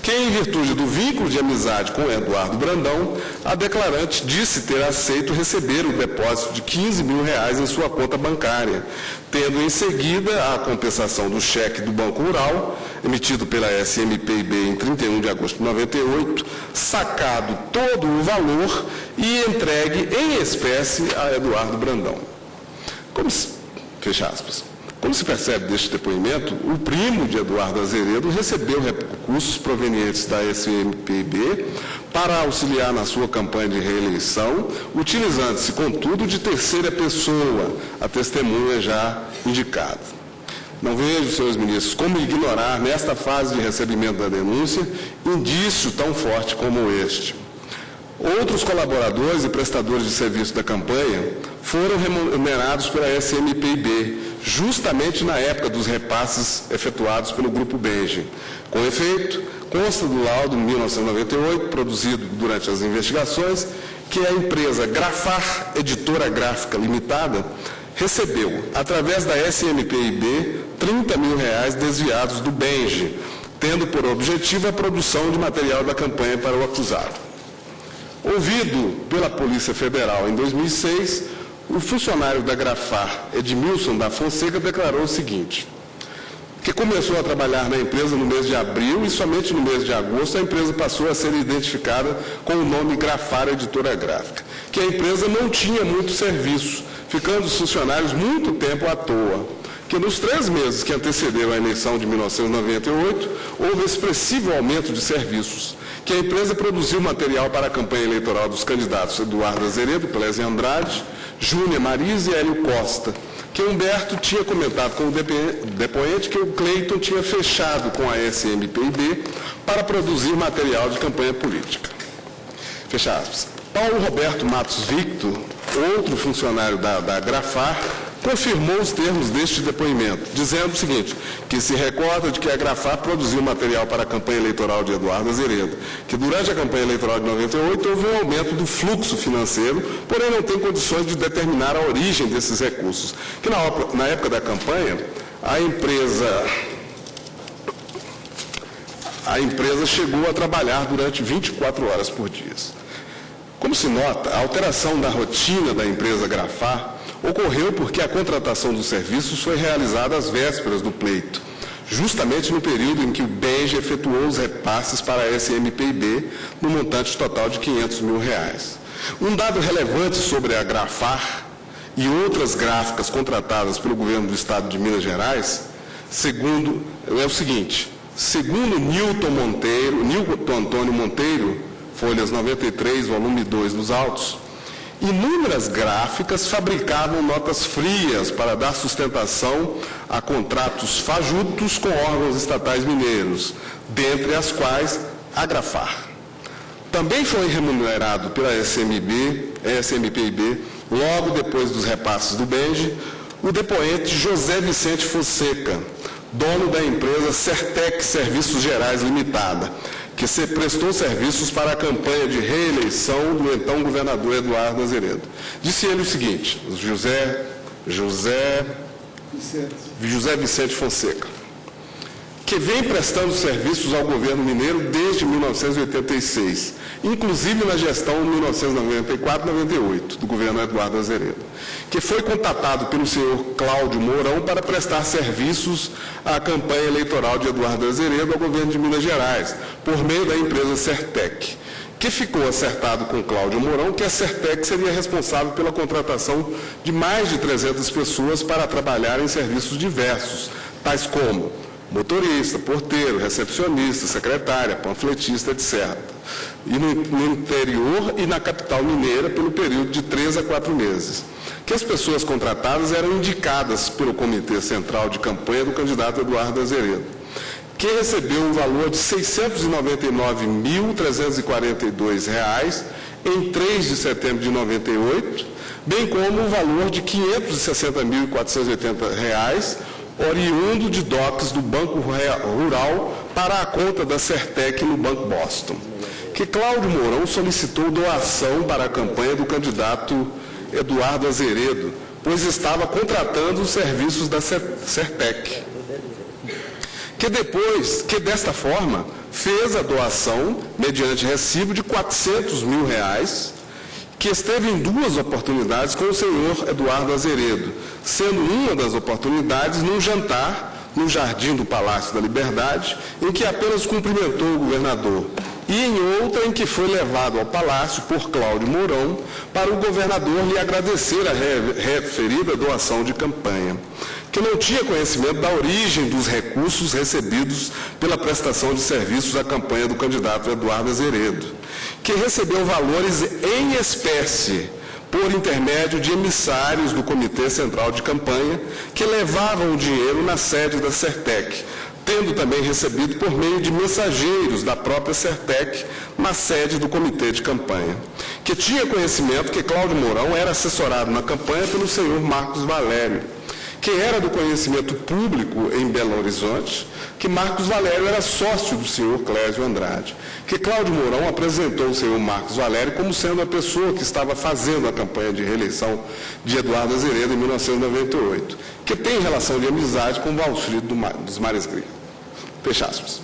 Que, em virtude do vínculo de amizade com Eduardo Brandão, a declarante disse ter aceito receber o depósito de R$15 mil em sua conta bancária, tendo em seguida a compensação do cheque do Banco Rural, emitido pela SMPIB em 31 de agosto de 98, sacado todo o valor e entregue em espécie a Eduardo Brandão. Fecha aspas. Como se percebe deste depoimento, o primo de Eduardo Azeredo recebeu recursos provenientes da SMPIB para auxiliar na sua campanha de reeleição, utilizando-se, contudo, de terceira pessoa, a testemunha já indicada. Não vejo, senhores ministros, como ignorar, nesta fase de recebimento da denúncia, indício tão forte como este. Outros colaboradores e prestadores de serviço da campanha foram remunerados pela SMPIB, justamente na época dos repasses efetuados pelo Grupo Benj. Com efeito, consta do laudo 1998, produzido durante as investigações, que a empresa Grafar Editora Gráfica Limitada recebeu, através da SMPIB, R$30 mil desviados do Benj, tendo por objetivo a produção de material da campanha para o acusado. Ouvido pela Polícia Federal em 2006, o funcionário da Grafar, Edmilson da Fonseca, declarou o seguinte, que começou a trabalhar na empresa no mês de abril e somente no mês de agosto a empresa passou a ser identificada com o nome Grafar Editora Gráfica, que a empresa não tinha muito serviço, ficando os funcionários muito tempo à toa. que nos 3 meses que antecederam a eleição de 1998, houve expressivo aumento de serviços, que a empresa produziu material para a campanha eleitoral dos candidatos Eduardo Azeredo, Clésio Andrade, Júnia Marisa e Hélio Costa, que Humberto tinha comentado com o depoente que o Cleiton tinha fechado com a SMPIB para produzir material de campanha política. Fecha aspas. Paulo Roberto Matos Victor, outro funcionário da Grafar, confirmou os termos deste depoimento, dizendo o seguinte, que se recorda de que a Grafar produziu material para a campanha eleitoral de Eduardo Azeredo, que durante a campanha eleitoral de 98 houve um aumento do fluxo financeiro, porém não tem condições de determinar a origem desses recursos, que na época da campanha, a empresa chegou a trabalhar durante 24 horas por dia. Como se nota, a alteração da rotina da empresa Grafar ocorreu porque a contratação dos serviços foi realizada às vésperas do pleito, justamente no período em que o BENJ efetuou os repasses para a SMPIB no montante total de R$500 mil. Um dado relevante sobre a Grafar e outras gráficas contratadas pelo governo do Estado de Minas Gerais, é o seguinte, segundo Nilton Antônio Monteiro, folhas 93, volume 2 dos autos, inúmeras gráficas fabricavam notas frias para dar sustentação a contratos fajutos com órgãos estatais mineiros, dentre as quais a Grafar. Também foi remunerado pela SMPIB, logo depois dos repasses do BENJ, o depoente José Vicente Fonseca, dono da empresa Certec Serviços Gerais Limitada, que se prestou serviços para a campanha de reeleição do então governador Eduardo Azeredo. Disse ele o seguinte, José Vicente Fonseca, que vem prestando serviços ao governo mineiro desde 1986, inclusive na gestão 1994-98 do governo Eduardo Azeredo, que foi contatado pelo senhor Cláudio Mourão para prestar serviços à campanha eleitoral de Eduardo Azeredo ao governo de Minas Gerais, por meio da empresa Certec, que ficou acertado com Cláudio Mourão que a Certec seria responsável pela contratação de mais de 300 pessoas para trabalhar em serviços diversos, tais como motorista, porteiro, recepcionista, secretária, panfletista, etc. E no interior e na capital mineira pelo período de 3 a 4 meses. Que as pessoas contratadas eram indicadas pelo Comitê Central de Campanha do candidato Eduardo Azeredo, que recebeu um valor de R$ 699.342 em 3 de setembro de 98, bem como um valor de R$ 560.480 oriundo de DOCs do Banco Rural para a conta da Certec no Banco Boston. Que Cláudio Mourão solicitou doação para a campanha do candidato Eduardo Azeredo, pois estava contratando os serviços da Certec. Que desta forma, fez a doação, mediante recibo de R$ 400 mil, que esteve em 2 oportunidades com o senhor Eduardo Azeredo, sendo uma das oportunidades num jantar no jardim do Palácio da Liberdade, em que apenas cumprimentou o governador, e em outra em que foi levado ao Palácio por Cláudio Mourão para o governador lhe agradecer a referida doação de campanha, que não tinha conhecimento da origem dos recursos recebidos pela prestação de serviços à campanha do candidato Eduardo Azeredo, que recebeu valores em espécie por intermédio de emissários do Comitê Central de Campanha, que levavam o dinheiro na sede da Certec, tendo também recebido por meio de mensageiros da própria Certec na sede do Comitê de Campanha, que tinha conhecimento que Cláudio Mourão era assessorado na campanha pelo senhor Marcos Valério, que era do conhecimento público em Belo Horizonte, que Marcos Valério era sócio do senhor Clésio Andrade, que Cláudio Mourão apresentou o senhor Marcos Valério como sendo a pessoa que estava fazendo a campanha de reeleição de Eduardo Azeredo em 1998, que tem relação de amizade com Valfrido dos Mares Gregos. Fecha aspas.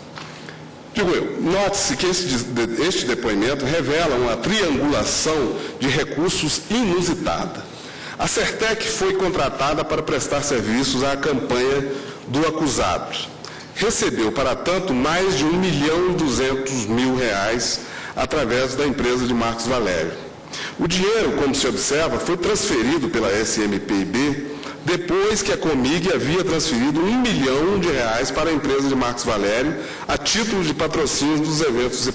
Digo eu, note-se que este depoimento revela uma triangulação de recursos inusitada. A Certec foi contratada para prestar serviços à campanha do acusado. Recebeu, para tanto, mais de R$ 1.200.000 através da empresa de Marcos Valério. O dinheiro, como se observa, foi transferido pela SMPIB depois que a Comig havia transferido R$ 1 milhão para a empresa de Marcos Valério, a título de patrocínio dos eventos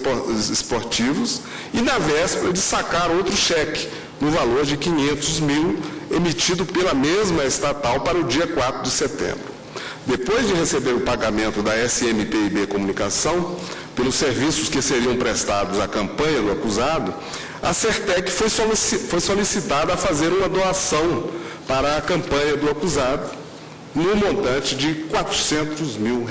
esportivos, e na véspera de sacar outro cheque, no valor de R$ 500 mil, emitido pela mesma estatal para o dia 4 de setembro. Depois de receber o pagamento da SMPIB Comunicação, pelos serviços que seriam prestados à campanha do acusado, a Certec foi solicitada a fazer uma doação para a campanha do acusado, no montante de R$ 400 mil.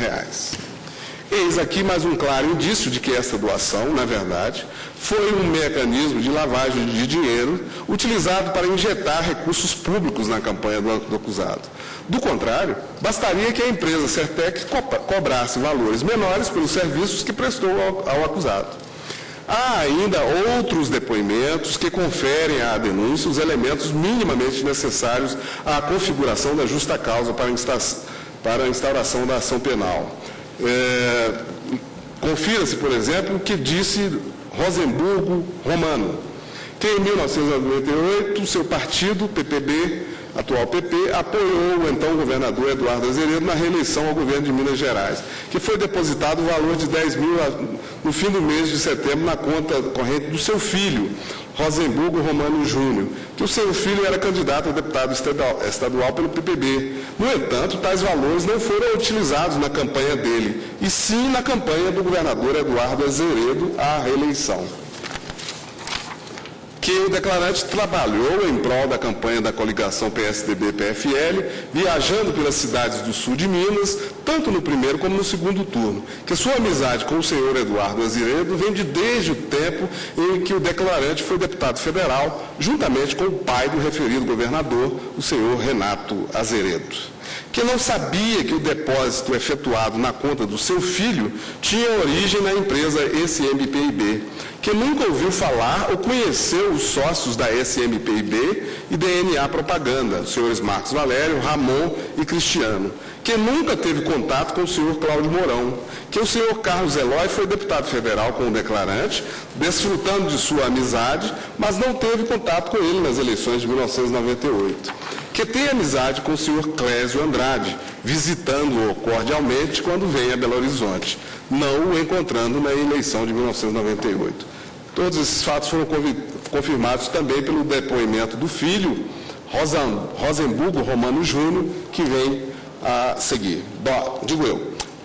Eis aqui mais um claro indício de que esta doação, na verdade, foi um mecanismo de lavagem de dinheiro utilizado para injetar recursos públicos na campanha do acusado. Do contrário, bastaria que a empresa Certec cobrasse valores menores pelos serviços que prestou ao acusado. Há ainda outros depoimentos que conferem à denúncia os elementos minimamente necessários à configuração da justa causa para a instauração da ação penal. Confira-se, por exemplo, o que disse Rosenburgo Romano, que em 1998 seu partido, PPB, atual PP, apoiou o então governador Eduardo Azeredo na reeleição ao governo de Minas Gerais, que foi depositado o valor de R$ 10 mil no fim do mês de setembro na conta corrente do seu filho, Rosenburgo Romano Júnior, que o seu filho era candidato a deputado estadual pelo PPB. No entanto, tais valores não foram utilizados na campanha dele, e sim na campanha do governador Eduardo Azeredo à reeleição. Que o declarante trabalhou em prol da campanha da coligação PSDB-PFL, viajando pelas cidades do sul de Minas, tanto no primeiro como no segundo turno, que sua amizade com o senhor Eduardo Azeredo vem desde o tempo em que o declarante foi deputado federal, juntamente com o pai do referido governador, o senhor Renato Azeredo, que não sabia que o depósito efetuado na conta do seu filho tinha origem na empresa SMPIB, que nunca ouviu falar ou conheceu os sócios da SMPIB e DNA Propaganda, os senhores Marcos Valério, Ramon e Cristiano, que nunca teve contato com o senhor Cláudio Mourão, que o senhor Carlos Eloy foi deputado federal com o declarante, desfrutando de sua amizade, mas não teve contato com ele nas eleições de 1998, que tem amizade com o senhor Clésio Andrade, visitando-o cordialmente quando vem a Belo Horizonte, não o encontrando na eleição de 1998. Todos esses fatos foram confirmados também pelo depoimento do filho, Rosenburgo Romano Júnior, que vem a seguir.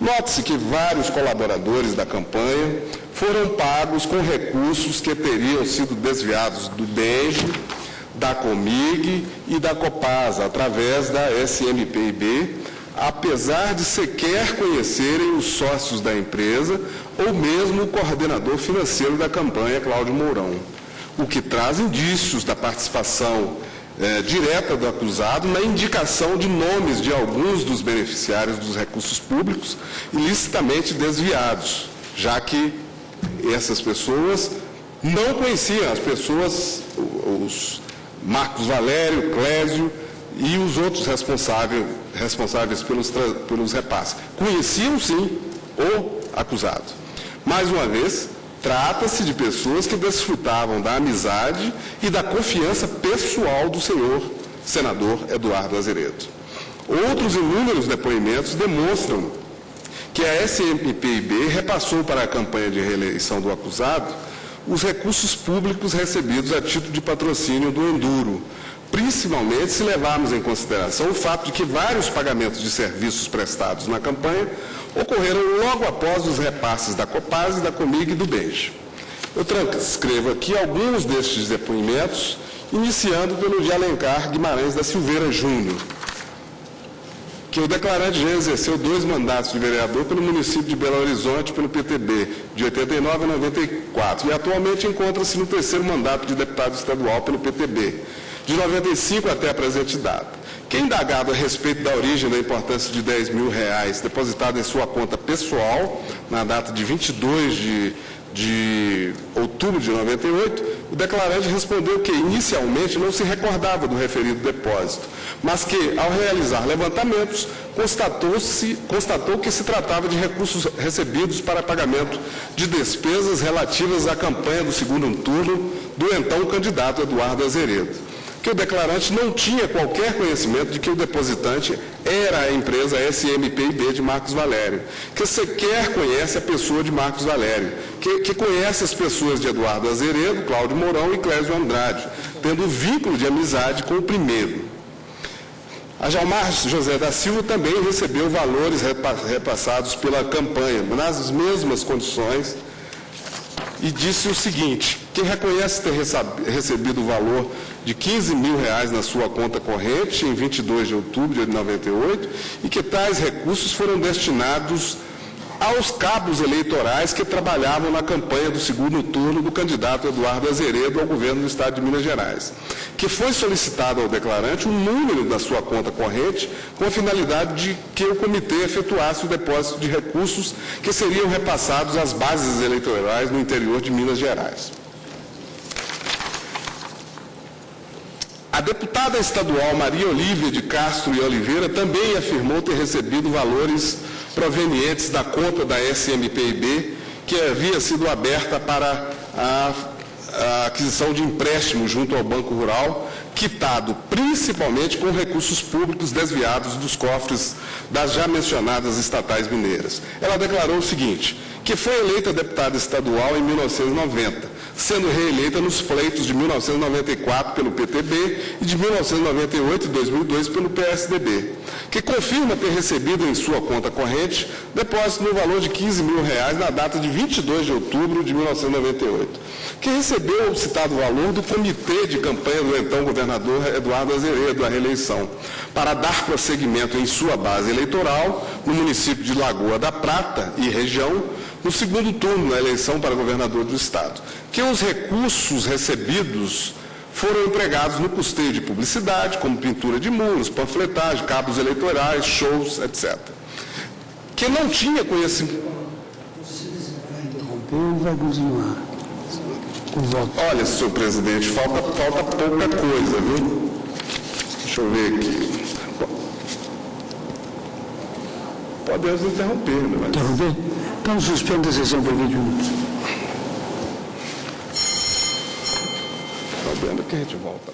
Note-se que vários colaboradores da campanha foram pagos com recursos que teriam sido desviados do BENJ, da Comig e da Copasa, através da SMPIB, apesar de sequer conhecerem os sócios da empresa ou mesmo o coordenador financeiro da campanha, Cláudio Mourão, o que traz indícios da participação direta do acusado na indicação de nomes de alguns dos beneficiários dos recursos públicos ilicitamente desviados, já que essas pessoas não conheciam as pessoas, os Marcos Valério, Clésio e os outros responsáveis pelos repasses. Conheciam, sim, o acusado. Mais uma vez, trata-se de pessoas que desfrutavam da amizade e da confiança pessoal do senhor senador Eduardo Azeredo. Outros inúmeros depoimentos demonstram que a SMPIB repassou para a campanha de reeleição do acusado os recursos públicos recebidos a título de patrocínio do Enduro, principalmente se levarmos em consideração o fato de que vários pagamentos de serviços prestados na campanha ocorreram logo após os repasses da Copasa, da Comig e do BENJ. Eu transcrevo aqui alguns destes depoimentos, iniciando pelo de Alencar Guimarães da Silveira Júnior, que o declarante já exerceu 2 mandatos de vereador pelo município de Belo Horizonte pelo PTB, de 89 a 94, e atualmente encontra-se no 3º mandato de deputado estadual pelo PTB, de 95 até a presente data. Que indagado a respeito da origem da importância de R$ 10 mil depositado em sua conta pessoal, na data de 22 de outubro de 98, o declarante respondeu que inicialmente não se recordava do referido depósito, mas que, ao realizar levantamentos, constatou que se tratava de recursos recebidos para pagamento de despesas relativas à campanha do segundo turno do então candidato Eduardo Azeredo. que o declarante não tinha qualquer conhecimento de que o depositante era a empresa SMPIB de Marcos Valério, que sequer conhece a pessoa de Marcos Valério, que conhece as pessoas de Eduardo Azeredo, Cláudio Mourão e Clésio Andrade, tendo vínculo de amizade com o primeiro. A Jalmar José da Silva também recebeu valores repassados pela campanha, nas mesmas condições, e disse o seguinte: quem reconhece ter recebido o valor de R$15 mil na sua conta corrente em 22 de outubro de 98 e que tais recursos foram destinados aos cabos eleitorais que trabalhavam na campanha do segundo turno do candidato Eduardo Azeredo ao governo do Estado de Minas Gerais, que foi solicitado ao declarante um número da sua conta corrente com a finalidade de que o comitê efetuasse o depósito de recursos que seriam repassados às bases eleitorais no interior de Minas Gerais. A deputada estadual Maria Olívia de Castro e Oliveira também afirmou ter recebido valores provenientes da conta da SMPIB, que havia sido aberta para a aquisição de empréstimo junto ao Banco Rural, quitado principalmente com recursos públicos desviados dos cofres das já mencionadas estatais mineiras. Ela declarou o seguinte: que foi eleita deputada estadual em 1990, sendo reeleita nos pleitos de 1994 pelo PTB e de 1998 e 2002 pelo PSDB, que confirma ter recebido em sua conta corrente depósito no valor de R$15 mil na data de 22 de outubro de 1998, que recebeu o citado valor do comitê de campanha do então governador Eduardo Azeredo à reeleição, para dar prosseguimento em sua base eleitoral no município de Lagoa da Prata e região, no segundo turno da eleição para governador do Estado, que os recursos recebidos foram empregados no custeio de publicidade, como pintura de muros, panfletagem, cabos eleitorais, shows, etc. Que não tinha conhecimento... Vai interromper ou vai continuar o voto? Olha, senhor presidente, falta pouca coisa, viu? Deixa eu ver aqui. Podemos interromper, não é? Interromper? Então suspenda a sessão por 20 minutos. Está vendo que a gente volta.